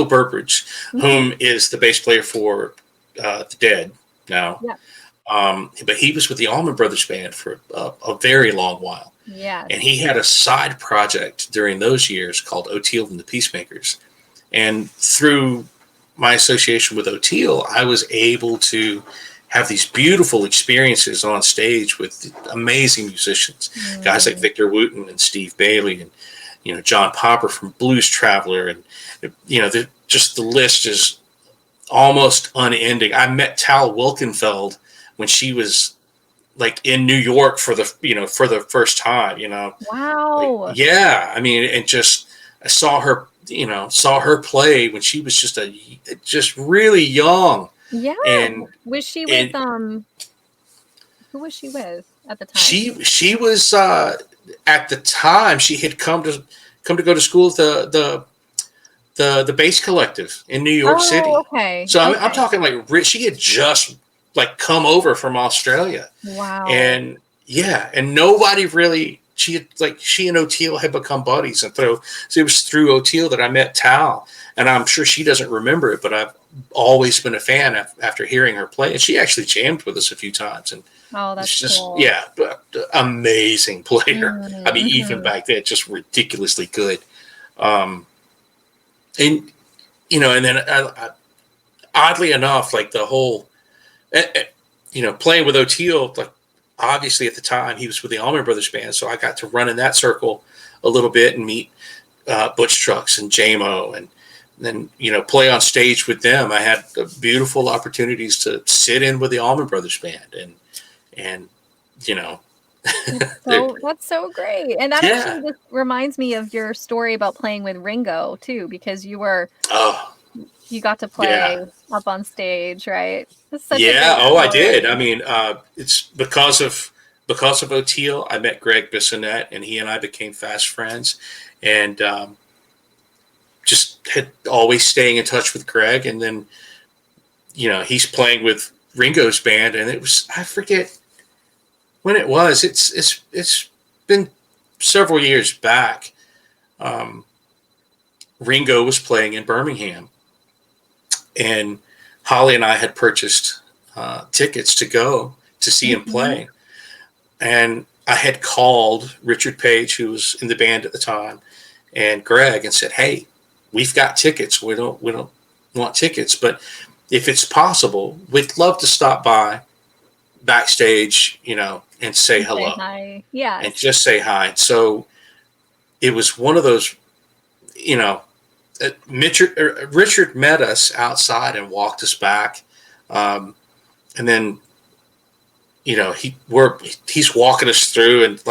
Speaker 3: Burbridge, whom is the bass player for the Dead now. Yeah. But he was with the Allman Brothers Band for a very long while.
Speaker 2: Yeah.
Speaker 3: And he had a side project during those years called Oteil and the Peacemakers. And through my association with Oteil, I was able to have these beautiful experiences on stage with amazing musicians, guys like Victor Wooten and Steve Bailey and, John Popper from Blues Traveler. And, just the list is almost unending. I met Tal Wilkenfeld when she was like in New York for the first time,
Speaker 2: Wow.
Speaker 3: Like, yeah. I mean, and just, I saw her play when she was just really young.
Speaker 2: Yeah.
Speaker 3: And
Speaker 2: was she with who was she with at the time?
Speaker 3: She was at the time she had come to go to school at the Bass Collective in New York City.
Speaker 2: Okay.
Speaker 3: So I'm talking like she had just like come over from Australia.
Speaker 2: Wow.
Speaker 3: And nobody really. She and Oteil had become buddies, and so it was through Oteil that I met Tal. And I'm sure she doesn't remember it, but I've always been a fan after hearing her play. And she actually jammed with us a few times. And
Speaker 2: that's just cool.
Speaker 3: Amazing player. I mean, even back then, just ridiculously good. And then oddly enough, like the whole, playing with Oteil, like obviously at the time he was with the Allman Brothers Band, so I got to run in that circle a little bit and meet Butch Trucks and J-Mo, and then play on stage with them. I had beautiful opportunities to sit in with the Allman Brothers Band, and
Speaker 2: that's so great. And that actually just reminds me of your story about playing with Ringo too, because you were you got to play up on stage, right?
Speaker 3: I did. I mean, it's because of O'Teal, I met Greg Bissonette, and he and I became fast friends, and just had always staying in touch with Greg. And then, he's playing with Ringo's band, and it was, I forget when it was. It's been several years back. Ringo was playing in Birmingham, and Holly and I had purchased tickets to go to see him play. And I had called Richard Page, who was in the band at the time, and Greg, and said, "Hey, we've got tickets. We don't want tickets, but if it's possible, we'd love to stop by backstage, and say hello."
Speaker 2: Say hi. Yeah.
Speaker 3: And just say hi. So it was one of those, Richard met us outside and walked us back. And then, he's walking us through and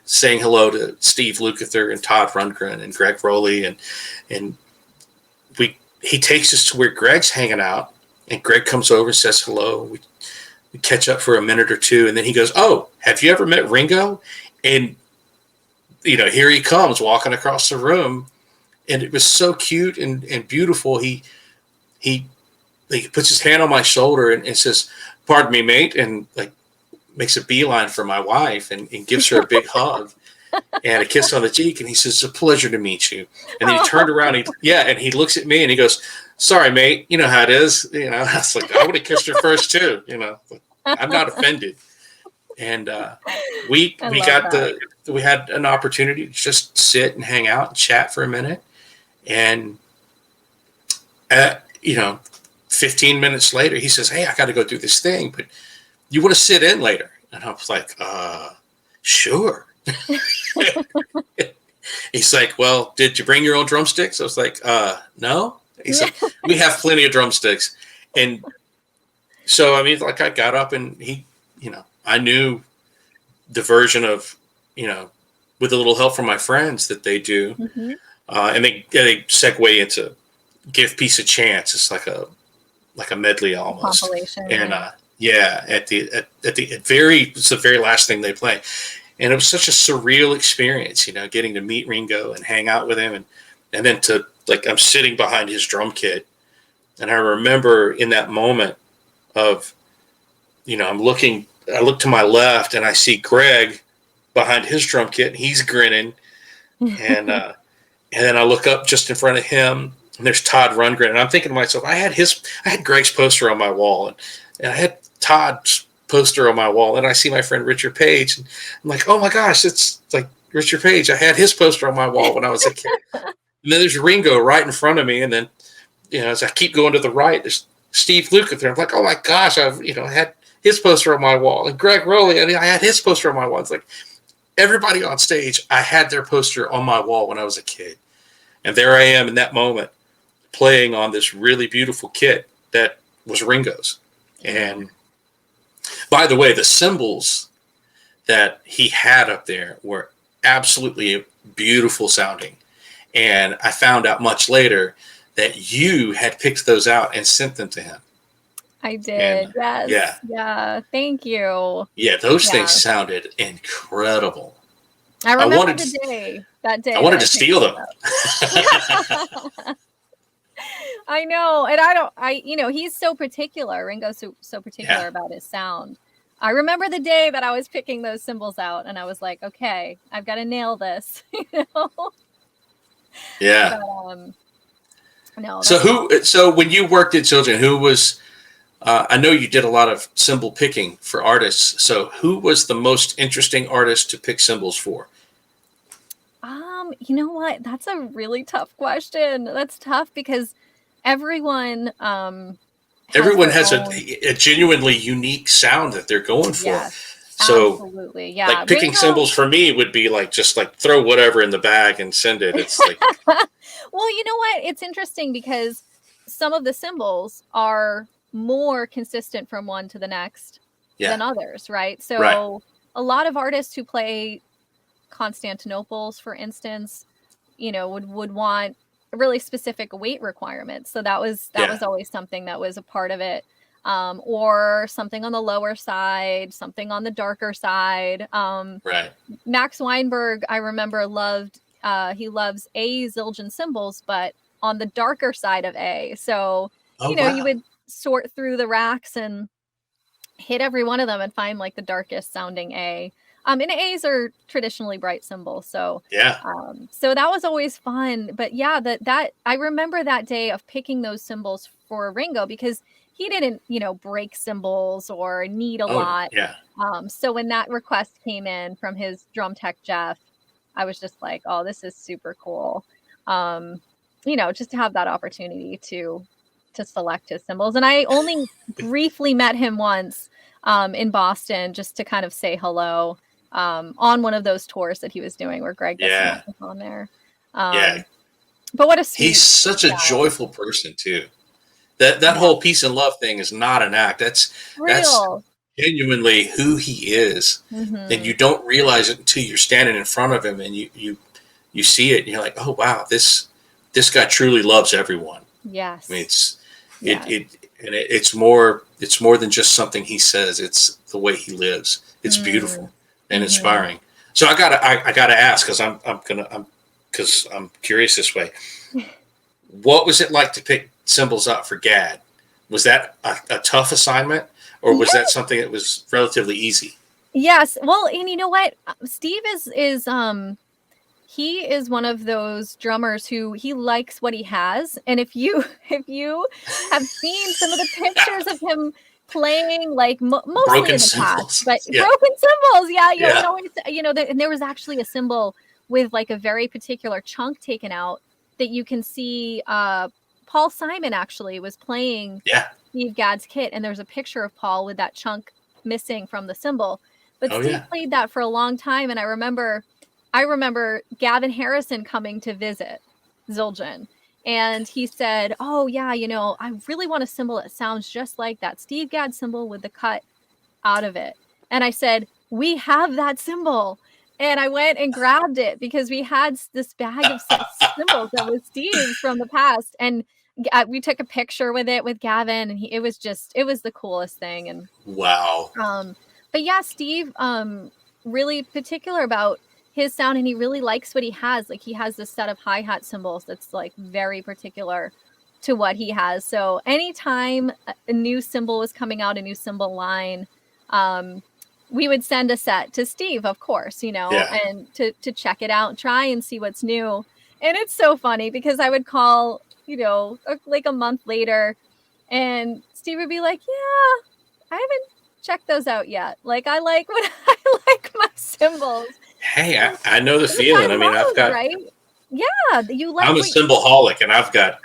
Speaker 3: saying hello to Steve Lukather and Todd Rundgren and Greg Rowley. And he takes us to where Greg's hanging out, and Greg comes over and says hello. We catch up for a minute or two. And then he goes, "Oh, have you ever met Ringo?" And, here he comes walking across the room. And it was so cute and beautiful. He puts his hand on my shoulder and says, "Pardon me, mate," and makes a beeline for my wife and gives her a big hug and a kiss on the cheek. And he says, "It's a pleasure to meet you." And then he turned around and he looks at me and he goes, "Sorry, mate. You know how it is." I was like, I would have kissed her first too. I'm not offended. And we had an opportunity to just sit and hang out and chat for a minute. And 15 minutes later, he says, "Hey, I got to go do this thing, but you want to sit in later?" And I was like, "Sure." He's like, "Well, did you bring your own drumsticks?" I was like, "No." He said, "We have plenty of drumsticks." And so, I got up and I knew the version of, with a little help from my friends that they do. Mm-hmm. And they segue into "Give Peace a Chance." It's like a medley almost.
Speaker 2: Compilation.
Speaker 3: And it's the very last thing they play. And it was such a surreal experience, getting to meet Ringo and hang out with him, and then to I'm sitting behind his drum kit. And I remember in that moment of, I look to my left and I see Greg behind his drum kit, and he's grinning. And and then I look up just in front of him, and there's Todd Rundgren. And I'm thinking to myself, I had Greg's poster on my wall, and I had Todd's poster on my wall, and I see my friend Richard Page, and I'm like, "Oh my gosh, it's like Richard Page. I had his poster on my wall when I was a kid." And then there's Ringo right in front of me, and then as I keep going to the right, there's Steve Lukather. I'm like, "Oh my gosh, I've had his poster on my wall," and Greg Rowley, I had his poster on my wall. It's like everybody on stage, I had their poster on my wall when I was a kid. And there I am in that moment playing on this really beautiful kit that was Ringo's. And by the way, the cymbals that he had up there were absolutely beautiful sounding. And I found out much later that you had picked those out and sent them to him.
Speaker 2: I did. And, yes. Yeah. Thank you.
Speaker 3: Yeah. Those things sounded incredible.
Speaker 2: I remember that day.
Speaker 3: I wanted to steal them.
Speaker 2: I know. And he's so particular. Ringo's so particular about his sound. I remember the day that I was picking those cymbals out, and I was like, "Okay, I've got to nail this."
Speaker 3: Yeah.
Speaker 2: But, no.
Speaker 3: So when you worked at Children, who was, I know you did a lot of cymbal picking for artists. So who was the most interesting artist to pick cymbals for?
Speaker 2: You know what? That's a really tough question. That's tough because everyone
Speaker 3: has a genuinely unique sound that they're going for.
Speaker 2: Yes,
Speaker 3: so
Speaker 2: absolutely. Yeah.
Speaker 3: Picking cymbals for me would be just throw whatever in the bag and send it. It's like
Speaker 2: well, you know what? It's interesting because some of the cymbals are more consistent from one to the next than others, right? So a lot of artists who play Constantinople's, for instance, would want really specific weight requirements. So that was always something that was a part of it. Or something on the lower side, something on the darker side.
Speaker 3: Right.
Speaker 2: Max Weinberg, I remember, he loves A Zildjian cymbals, but on the darker side of A. So, you would sort through the racks and hit every one of them and find like the darkest sounding A. And A's are traditionally bright cymbals. So, so that was always fun. But yeah, that I remember that day of picking those cymbals for Ringo, because he didn't, break cymbals or need a lot.
Speaker 3: Yeah.
Speaker 2: So when that request came in from his drum tech, Jeff, I was just like, oh, this is super cool. Just to have that opportunity to select his cymbals. And I only briefly met him once in Boston, just to kind of say hello on one of those tours that he was doing where Greg was on there. But what a sweet,
Speaker 3: he's such a joyful person too. That whole peace and love thing is not an act. That's genuinely who he is. And you don't realize it until you're standing in front of him and you see it and you're like, oh wow, this guy truly loves everyone.
Speaker 2: Yes.
Speaker 3: I mean, it's more than just something he says. It's the way he lives. It's beautiful and inspiring. So I gotta ask, because I'm curious this way. What was it like to pick cymbals up for Gad? Was that a tough assignment, or was that something that was relatively easy?
Speaker 2: Yes. Well, and you know what? Steve is he is one of those drummers who he likes what he has. And if you have seen some of the pictures of him playing, like mostly
Speaker 3: broken
Speaker 2: in the
Speaker 3: cymbals,
Speaker 2: past, but broken cymbals, and there was actually a cymbal with like a very particular chunk taken out that you can see. Paul Simon actually was playing Steve Gadd's kit, and there's a picture of Paul with that chunk missing from the cymbal. But Steve played that for a long time, and I remember Gavin Harrison coming to visit Zildjian, and he said, "Oh yeah, I really want a cymbal that sounds just like that Steve Gadd cymbal with the cut out of it." And I said, "We have that cymbal." And I went and grabbed it because we had this bag of cymbals that was Steve's from the past. And we took a picture with it with Gavin, and it was the coolest thing. And
Speaker 3: wow.
Speaker 2: But yeah, Steve, really particular about his sound, and he really likes what he has. Like, he has this set of hi-hat cymbals that's like very particular to what he has. So anytime a new cymbal was coming out, a new cymbal line, we would send a set to Steve, of course, and to check it out and try and see what's new. And it's so funny because I would call, like a month later, and Steve would be like, "Yeah, I haven't checked those out yet. Like, I like my cymbals."
Speaker 3: Hey, I know the feeling. I mean, I've got
Speaker 2: right. Yeah, you like.
Speaker 3: I'm a cymbal-holic, and I've got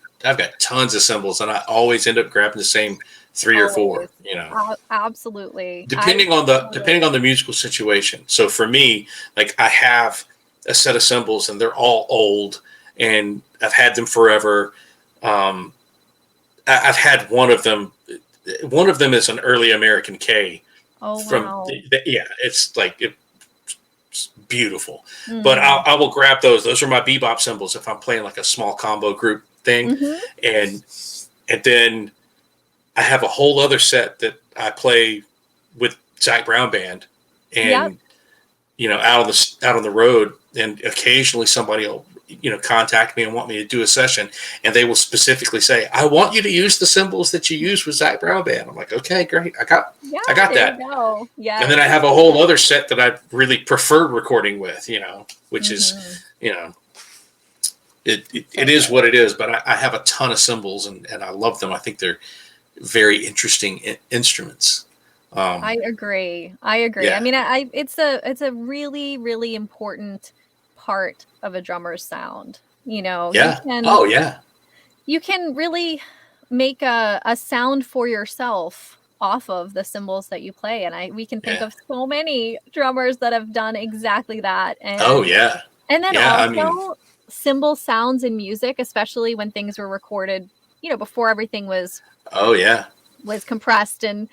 Speaker 3: tons of cymbals, and I always end up grabbing the same 3 or 4.
Speaker 2: Absolutely.
Speaker 3: Depending on the musical situation. So for me, like, I have a set of cymbals, and they're all old, and I've had them forever. I've had one of them. One of them is an early American K.
Speaker 2: Oh, wow.
Speaker 3: It's like it's beautiful. But I will grab those. Those are my bebop cymbals if I'm playing like a small combo group thing, and then I have a whole other set that I play with Zac Brown Band, and out on the road, and occasionally somebody will contact me and want me to do a session, and they will specifically say, "I want you to use the cymbals that you use with Zac Brown Band." I'm like, "Okay, great, I got that."
Speaker 2: Yeah.
Speaker 3: And then I have a whole other set that I really prefer recording with, which is it is what it is. But I have a ton of cymbals, and I love them. I think they're very interesting instruments.
Speaker 2: I agree.
Speaker 3: Yeah.
Speaker 2: I mean, it's a really, really important part of a drummer's sound. You can really make a sound for yourself off of the cymbals that you play, and we can think of so many drummers that have done exactly that. And and then also cymbal sounds in music, especially when things were recorded, before everything was compressed and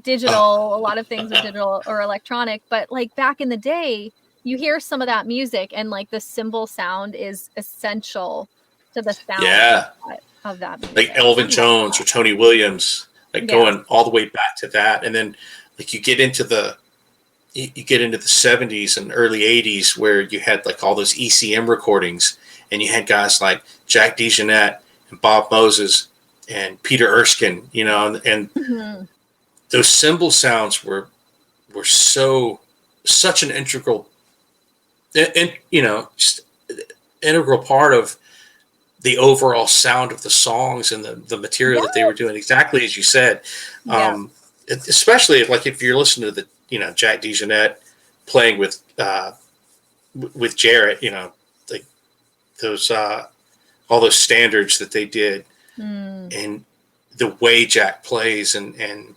Speaker 2: digital. A lot of things are digital or electronic, but like back in the day, you hear some of that music, and like the cymbal sound is essential to the sound of that music.
Speaker 3: Like Elvin Jones or Tony Williams, like going all the way back to that. And then like you get into the 70s and early 80s where you had like all those ECM recordings, and you had guys like Jack DeJohnette and Bob Moses and Peter Erskine, you know, and those cymbal sounds were such an integral part of the overall sound of the songs and the material that they were doing, exactly as you said. Especially if you're listening to the, Jack DeJohnette playing with Jarrett, like those, all those standards that they did, and the way Jack plays and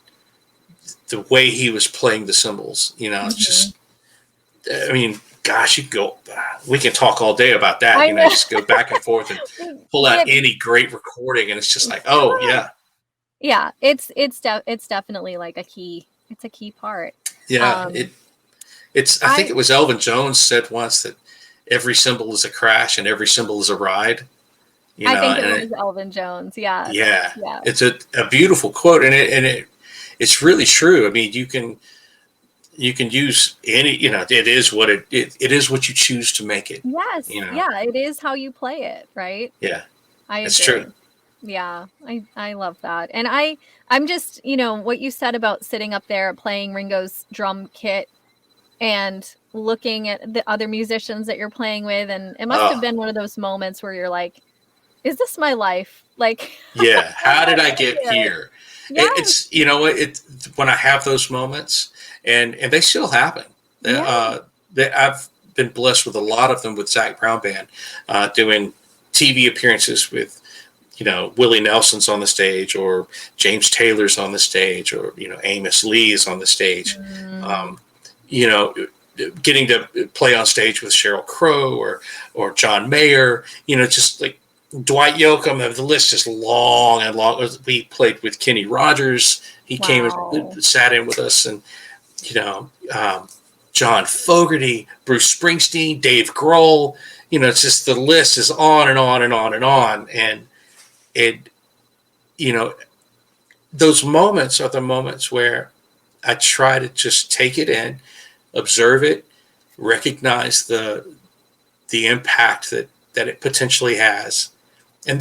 Speaker 3: the way he was playing the cymbals, it's just, I mean, gosh, we can talk all day about that, just go back and forth and pull out any great recording. And it's just like, oh yeah.
Speaker 2: Yeah. It's definitely like it's a key part.
Speaker 3: Yeah. I think it was Elvin Jones said once that every cymbal is a crash and every cymbal is a ride.
Speaker 2: I think it was Elvin Jones. Yeah.
Speaker 3: Yeah. It's a beautiful quote. And it's really true. I mean, you can use any, it is what it is what you choose to make it.
Speaker 2: Yes. Yeah. It is how you play it. Right.
Speaker 3: Yeah.
Speaker 2: It's
Speaker 3: true.
Speaker 2: Yeah. I love that. And I'm just, what you said about sitting up there playing Ringo's drum kit and looking at the other musicians that you're playing with. And it must have been one of those moments where you're like, is this my life? Like,
Speaker 3: yeah. How did I get here? Yes. It's, when I have those moments, and they still happen. I've been blessed with a lot of them with Zac Brown Band, doing TV appearances with, Willie Nelson's on the stage, or James Taylor's on the stage, or, Amos Lee's on the stage. Getting to play on stage with Sheryl Crow or John Mayer, just like Dwight Yoakam. The list is long and long. We played with Kenny Rogers. He came and sat in with us, and John Fogerty, Bruce Springsteen, Dave Grohl. It's just, the list is on and on and on and on. And those moments are the moments where I try to just take it in, observe it, recognize the impact that it potentially has. And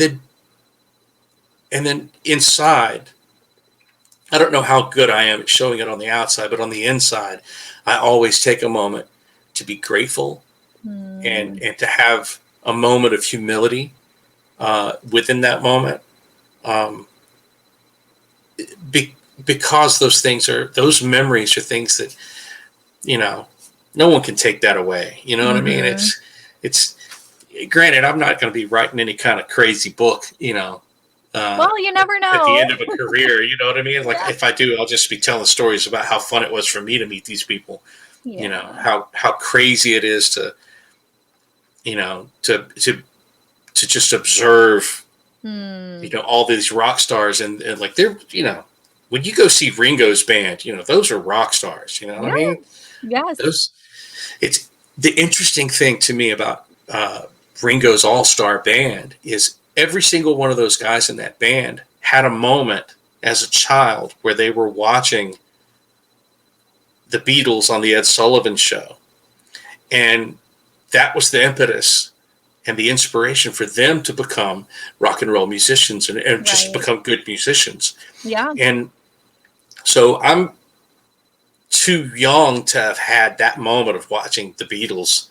Speaker 3: then inside, I don't know how good I am at showing it on the outside, but on the inside, I always take a moment to be grateful and to have a moment of humility within that moment. Because those memories are things that, no one can take that away. You know what I mean? It's granted, I'm not going to be writing any kind of crazy book,
Speaker 2: well, you never know.
Speaker 3: At the end of a career, you know what I mean? Like, if I do, I'll just be telling stories about how fun it was for me to meet these people. How crazy it is to just observe, all these rock stars and like they're, when you go see Ringo's band, those are rock stars. You know what I mean?
Speaker 2: Yes.
Speaker 3: It's the interesting thing to me about Ringo's all-star band is every single one of those guys in that band had a moment as a child where they were watching the Beatles on the Ed Sullivan Show. And that was the impetus and the inspiration for them to become rock and roll musicians and just become good musicians.
Speaker 2: Yeah.
Speaker 3: And so I'm too young to have had that moment of watching the Beatles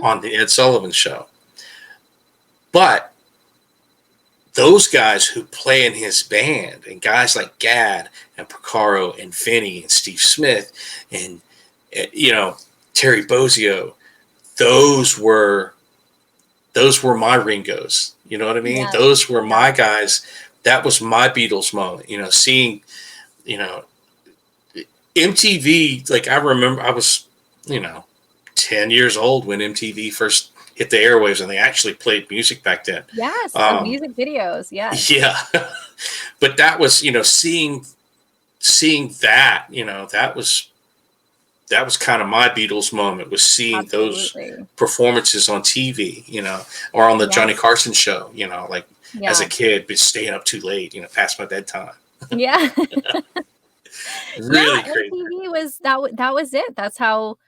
Speaker 3: on the Ed Sullivan Show. But those guys who play in his band, and guys like Gadd and Porcaro and Vinny and Steve Smith and Terry Bozzio, those were my Ringos. You know what I mean? Yeah. Those were my guys. That was my Beatles moment. Seeing, MTV. Like, I remember I was 10 years old when MTV first hit the airwaves, and they actually played music back then.
Speaker 2: Yes, music videos. Yes.
Speaker 3: Yeah, but that was seeing that that was that was kind of my Beatles moment, was seeing those performances on TV, you know, or on the Johnny Carson show, you know, like as a kid, but staying up too late, you know, past my bedtime.
Speaker 2: Yeah.
Speaker 3: Really crazy.
Speaker 2: MTV was that was it. That's how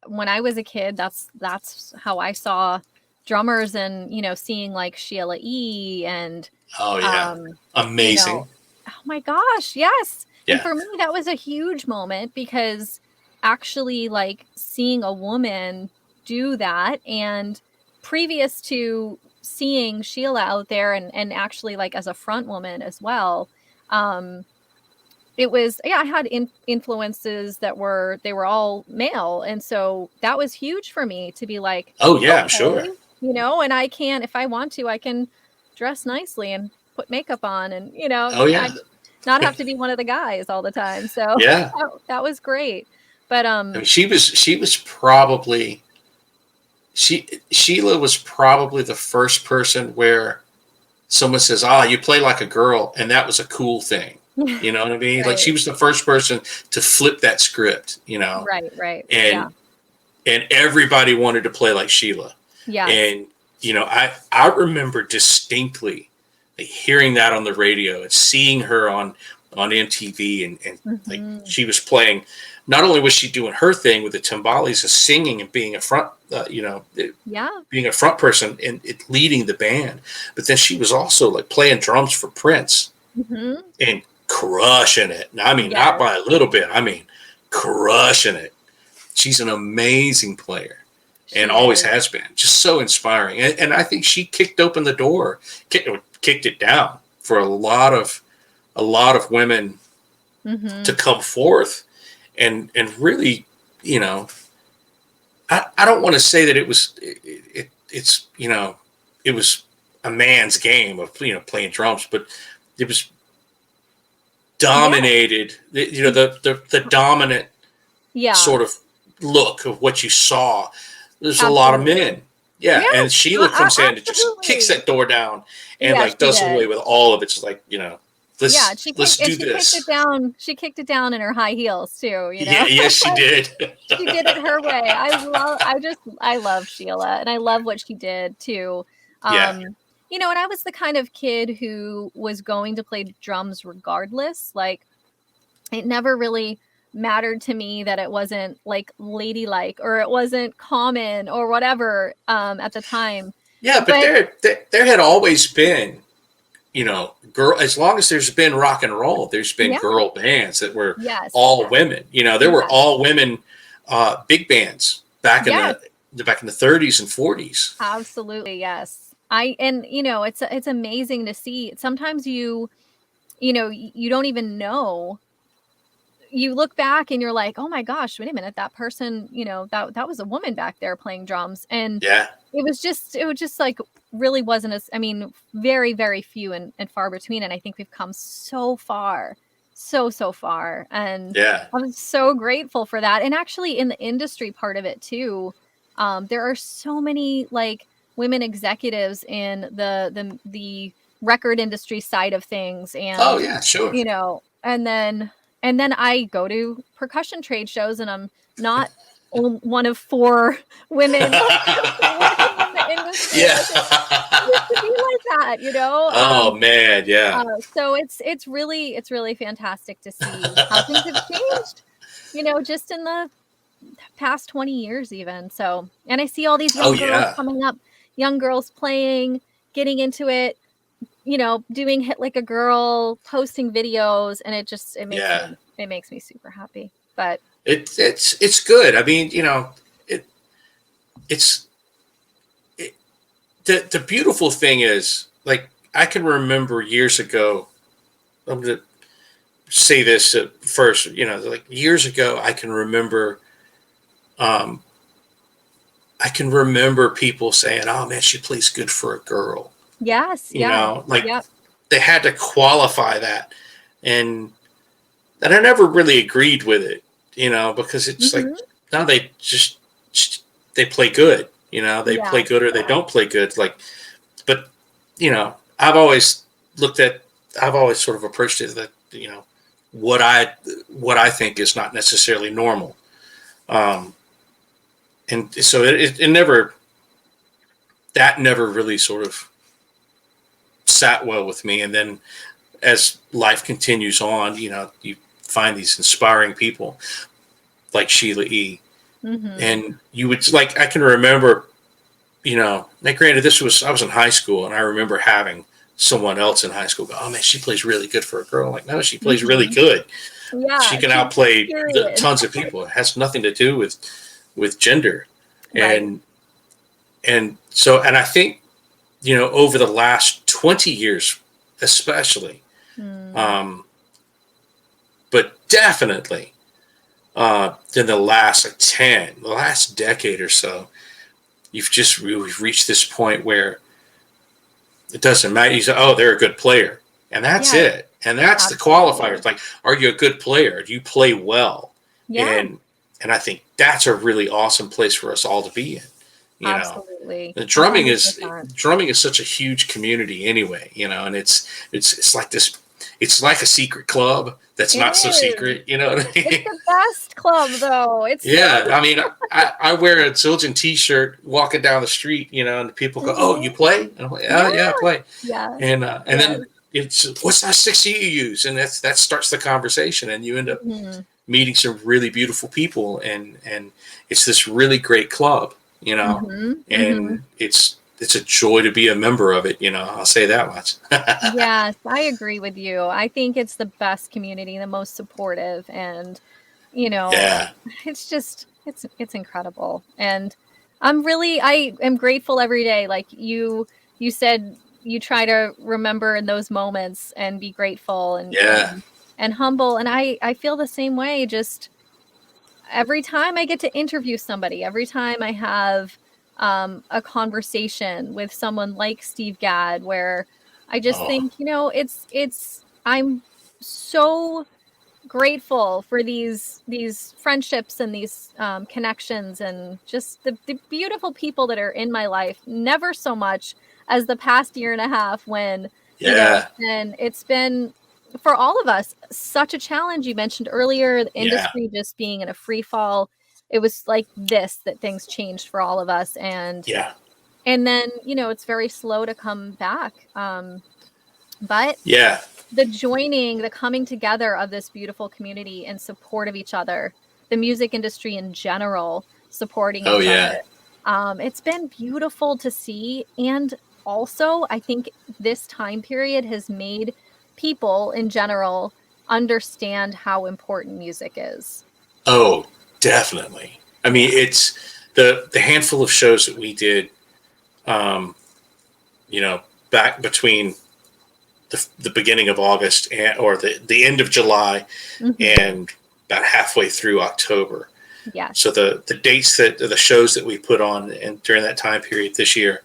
Speaker 2: when I was a kid, that's how I saw drummers, and, you know, seeing like Sheila E. and
Speaker 3: amazing.
Speaker 2: You know, oh my gosh, yes.
Speaker 3: Yeah.
Speaker 2: And for me, that was a huge moment, because actually, like, seeing a woman do that, and previous to seeing Sheila out there, and actually, like, as a front woman as well, it was, I had influences that they were all male, and so that was huge for me to be like,
Speaker 3: oh yeah, I'm sure,
Speaker 2: you know, and I can, if I want to, I can dress nicely and put makeup on, and, you know, not have to be one of the guys all the time. So
Speaker 3: yeah,
Speaker 2: that was great. But
Speaker 3: I mean, Sheila was probably the first person where someone says, you play like a girl, and that was a cool thing. You know what I mean?
Speaker 2: Right.
Speaker 3: Like, she was the first person to flip that script, you know?
Speaker 2: Right.
Speaker 3: And everybody wanted to play like Sheila.
Speaker 2: Yeah.
Speaker 3: And, you know, I remember distinctly, like, hearing that on the radio and seeing her on MTV, and like, she was playing, not only was she doing her thing with the timbales and singing and being a front, being a front person and leading the band, but then she was also like playing drums for Prince and crushing it. I mean, not by a little bit. I mean, crushing it. She's an amazing player. And always has been. Just so inspiring. And I think she kicked open the door, kicked it down for a lot of women to come forth and really, you know, I don't want to say that it's you know, it was a man's game of, you know, playing drums, but it was dominated, you know, the dominant sort of look of what you saw. There's a lot of men. Yeah. And Sheila comes in and just kicks that door down and like does away with all of it. It's like, you know, let's do this.
Speaker 2: She kicked it down in her high heels too, you know?
Speaker 3: Yes, she did.
Speaker 2: She did it her way. I love Sheila, and I love what she did too. You know, and I was the kind of kid who was going to play drums regardless. Like, it never really mattered to me that it wasn't like ladylike or it wasn't common or whatever at the time.
Speaker 3: Yeah, but there had always been, you know, as long as there's been rock and roll, there's been girl bands that were all women. You know, there were all women big bands back in the 30s and 40s.
Speaker 2: Absolutely, yes. And you know, it's amazing to see. Sometimes you know, you don't even know. You look back and you're like, oh my gosh, wait a minute, that person, you know, that was a woman back there playing drums. And it was just like, really wasn't I mean, very, very few and far between. And I think we've come so far, so far. And I'm so grateful for that. And actually in the industry part of it too, there are so many like women executives in the record industry side of things. And, you know, and then I go to percussion trade shows, and I'm not one of 4 women working in the industry. It used to be like that, you know?
Speaker 3: Oh man, yeah.
Speaker 2: So it's really fantastic to see how things have changed, you know, just in the past 20 years even. So, and I see all these young girls coming up, young girls playing, getting into it, you know, doing Hit Like a Girl, posting videos, and it makes me super happy. But
Speaker 3: it's good. I mean, you know, the beautiful thing is, like, I can remember years ago, I'm going to say this first, you know, like years ago, I can remember people saying, oh man, she plays good for a girl.
Speaker 2: Yes.
Speaker 3: You know, like they had to qualify that. And I never really agreed with it, you know, because it's like, no, they play good, you know, they play good or they don't play good. Like, but, you know, I've always sort of approached it that, you know, what I think is not necessarily normal. And so it never, that never really sort of sat well with me. And then as life continues on, you know, you find these inspiring people like Sheila E. Mm-hmm. And you would, like, I can remember, you know, like, granted, I was in high school, and I remember having someone else in high school go, "Oh man, she plays really good for a girl." I'm like, no, she plays really good. Yeah, she can outplay tons of people. It has nothing to do with gender. Right. And so, and I think, you know, over the last 20 years, especially, but definitely, in the last the last decade or so, we've reached this point where it doesn't matter. You say, "Oh, they're a good player," and that's it. And that's the qualifiers. Like, are you a good player? Do you play well? Yeah. And I think that's a really awesome place for us all to be in. You Absolutely. Know, drumming 100%. is such a huge community anyway. You know, and it's like this. It's like a secret club that's not so secret. You know what I mean?
Speaker 2: It's the best club, though. It's
Speaker 3: I mean, I wear a Zildjian T-shirt walking down the street, you know, and people go, "Oh, you play?" And I'm like, yeah, I play." Yeah. And then it's, "What size 6 you use?" And that starts the conversation, and you end up meeting some really beautiful people, and it's this really great club, you know, and it's a joy to be a member of it, you know. I'll say that much.
Speaker 2: Yes, I agree with you. I think it's the best community, the most supportive, and you know, it's just it's incredible. And I am grateful every day. Like you said, you try to remember in those moments and be grateful and humble. And I feel the same way. Just every time I get to interview somebody, every time I have a conversation with someone like Steve Gadd, where I just think, you know, I'm so grateful for these friendships and these connections, and just the beautiful people that are in my life. Never so much as the past year and a half, when you know, and it's been, for all of us, such a challenge. You mentioned earlier the industry just being in a free fall. It was like this, that things changed for all of us. And then, you know, it's very slow to come back. But the coming together of this beautiful community in support of each other, the music industry in general supporting each other. It's been beautiful to see. And also, I think this time period has made people in general understand how important music is.
Speaker 3: Oh, definitely. I mean, it's the handful of shows that we did, you know, back between the beginning of August or the end of July and about halfway through October.
Speaker 2: Yeah.
Speaker 3: So the dates the shows that we put on and during that time period this year,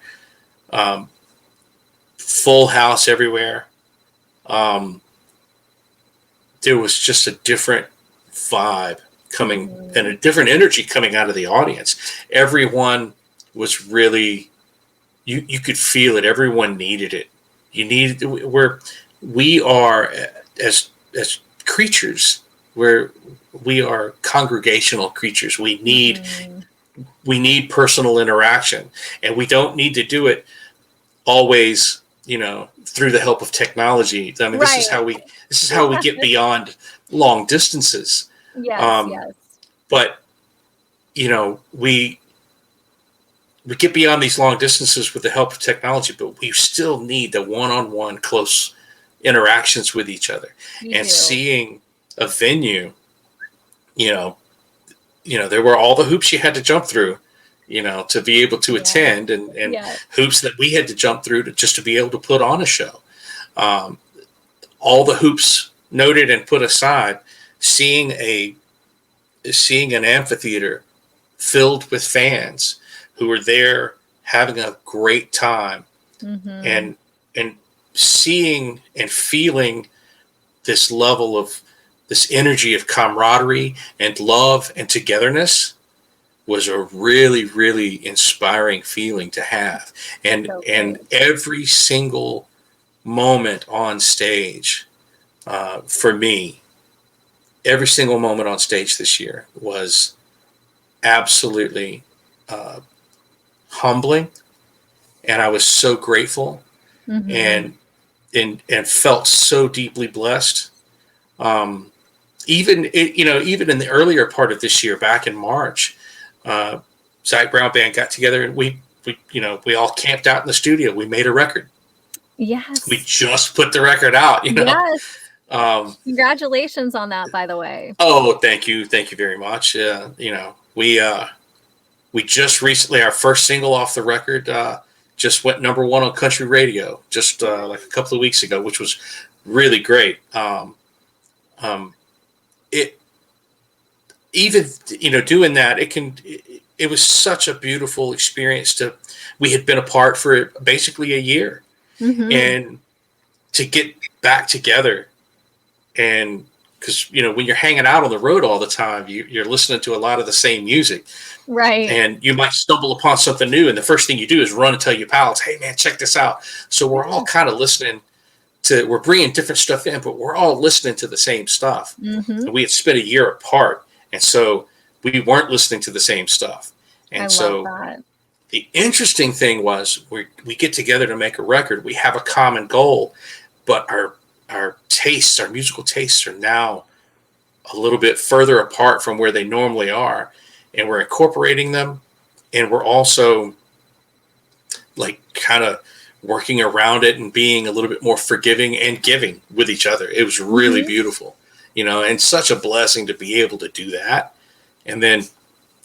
Speaker 3: full house everywhere. There was just a different vibe coming and a different energy coming out of the audience. Everyone was really, you could feel it. Everyone needed it. We are as creatures, we are congregational creatures. We need personal interaction, and we don't need to do it always, you know, through the help of technology. I mean, this is how we get beyond long distances.
Speaker 2: Yes.
Speaker 3: But you know, we get beyond these long distances with the help of technology, but we still need the one-on-one close interactions with each other. Seeing a venue, you know, there were all the hoops you had to jump through, you know, to be able to attend, and hoops that we had to jump through to be able to put on a show. All the hoops noted and put aside, seeing an amphitheater filled with fans who were there having a great time, and seeing and feeling this level of this energy of camaraderie and love and togetherness was a really, really inspiring feeling to have. And every single moment on stage, for me, every single moment on stage this year was absolutely humbling, and I was so grateful, and felt so deeply blessed. Even in the earlier part of this year, back in March, Zac Brown Band got together, and we all camped out in the studio. We made a record.
Speaker 2: Yes.
Speaker 3: We just put the record out.
Speaker 2: Yes. Congratulations on that, by the way.
Speaker 3: Oh, thank you very much. We just recently, our first single off the record just went number one on country radio just like a couple of weeks ago, which was really great. Doing that, it was such a beautiful experience. We had been apart for basically a year, and to get back together, and because when you're hanging out on the road all the time, you're listening to a lot of the same music,
Speaker 2: right?
Speaker 3: And you might stumble upon something new, and the first thing you do is run and tell your pals, "Hey, man, check this out." So we're all kind of listening we're bringing different stuff in, but we're all listening to the same stuff. And we had spent a year apart, and so we weren't listening to the same stuff. And
Speaker 2: love that.
Speaker 3: The interesting thing was we get together to make a record. We have a common goal, but our musical tastes are now a little bit further apart from where they normally are, and we're incorporating them, and we're also like kind of working around it and being a little bit more forgiving and giving with each other. It was really beautiful, and such a blessing to be able to do that. And then,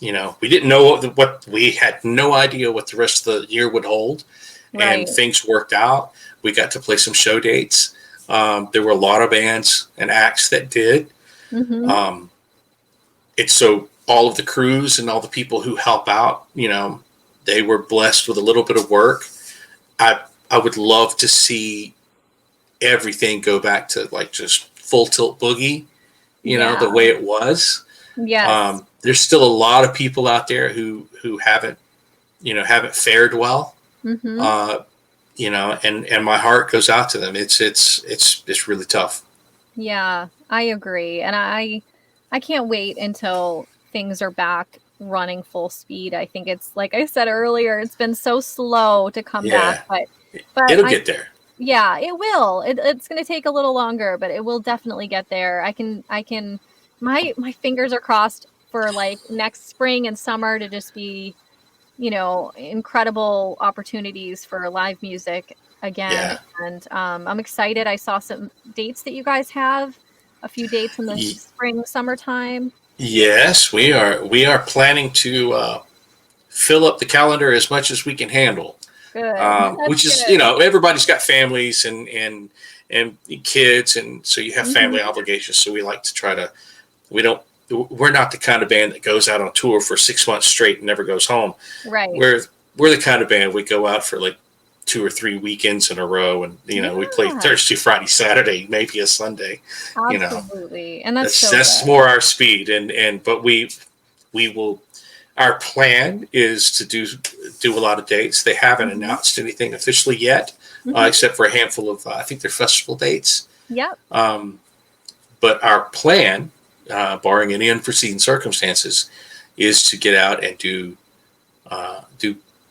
Speaker 3: we didn't know what we had no idea what the rest of the year would hold. Right. And things worked out. We got to play some show dates. There were a lot of bands and acts that did. It's so all of the crews and all the people who help out, they were blessed with a little bit of work. I would love to see everything go back to like just full tilt boogie, the way it was.
Speaker 2: Yes.
Speaker 3: There's still a lot of people out there who haven't fared well. And my heart goes out to them. It's really tough.
Speaker 2: Yeah, I agree. And I can't wait until things are back running full speed. I think it's, like I said earlier, it's been so slow to come back, but
Speaker 3: it'll get there.
Speaker 2: Yeah, it will. It's going to take a little longer, but it will definitely get there. My fingers are crossed for like next spring and summer to just be, incredible opportunities for live music again. Yeah. And I'm excited. I saw some dates that you guys have, a few dates in the spring, summertime.
Speaker 3: Yes, we are planning to fill up the calendar as much as we can handle.
Speaker 2: Good.
Speaker 3: Which is, everybody's got families and kids, and so you have family obligations. So we like to try to. We're not the kind of band that goes out on tour for 6 months straight and never goes home.
Speaker 2: Right.
Speaker 3: We're the kind of band we go out for like 2 or 3 weekends in a row, and we play Thursday, Friday, Saturday, maybe a Sunday.
Speaker 2: Absolutely, and that's
Speaker 3: more our speed. But we will. Our plan is to do a lot of dates. They haven't announced anything officially yet, except for a handful of I think they're festival dates.
Speaker 2: Yep.
Speaker 3: But our plan, barring any unforeseen circumstances, is to get out and do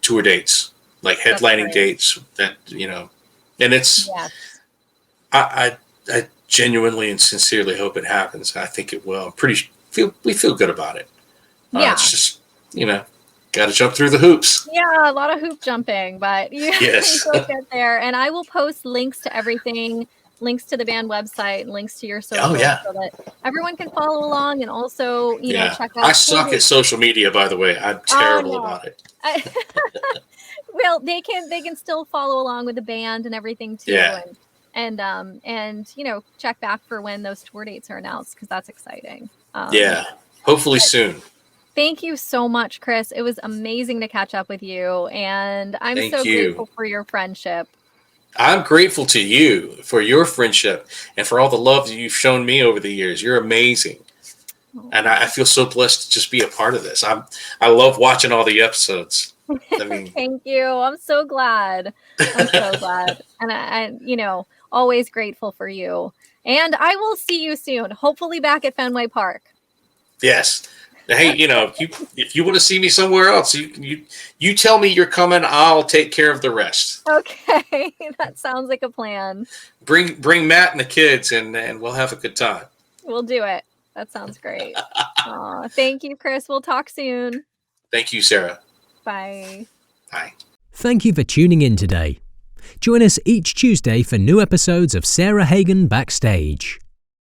Speaker 3: tour dates, like headlining dates. That and it's. Yes. I genuinely and sincerely hope it happens. I think it will. We feel good about it.
Speaker 2: Yeah.
Speaker 3: It's just. Got to jump through the hoops.
Speaker 2: Yeah, a lot of hoop jumping, but
Speaker 3: yes.
Speaker 2: You'll get there. And I will post links to everything, links to the band website, links to your social, so that everyone can follow along and also, check out.
Speaker 3: I suck at social media, by the way. I'm terrible about it.
Speaker 2: Well, they can still follow along with the band and everything too.
Speaker 3: Yeah.
Speaker 2: And check back for when those tour dates are announced, because that's exciting.
Speaker 3: Hopefully soon.
Speaker 2: Thank you so much, Chris. It was amazing to catch up with you, and I'm grateful for your friendship.
Speaker 3: I'm grateful to you for your friendship and for all the love that you've shown me over the years. You're amazing. And I feel so blessed to just be a part of this. I love watching all the episodes.
Speaker 2: Thank you. I'm so glad. And I always grateful for you. And I will see you soon, hopefully back at Fenway Park.
Speaker 3: Yes. Hey, if you want to see me somewhere else, you tell me you're coming. I'll take care of the rest.
Speaker 2: Okay, that sounds like a plan.
Speaker 3: Bring Matt and the kids, and we'll have a good time.
Speaker 2: We'll do it. That sounds great. Aw, thank you, Chris. We'll talk soon.
Speaker 3: Thank you, Sarah.
Speaker 2: Bye.
Speaker 3: Bye.
Speaker 1: Thank you for tuning in today. Join us each Tuesday for new episodes of Sarah Hagan Backstage.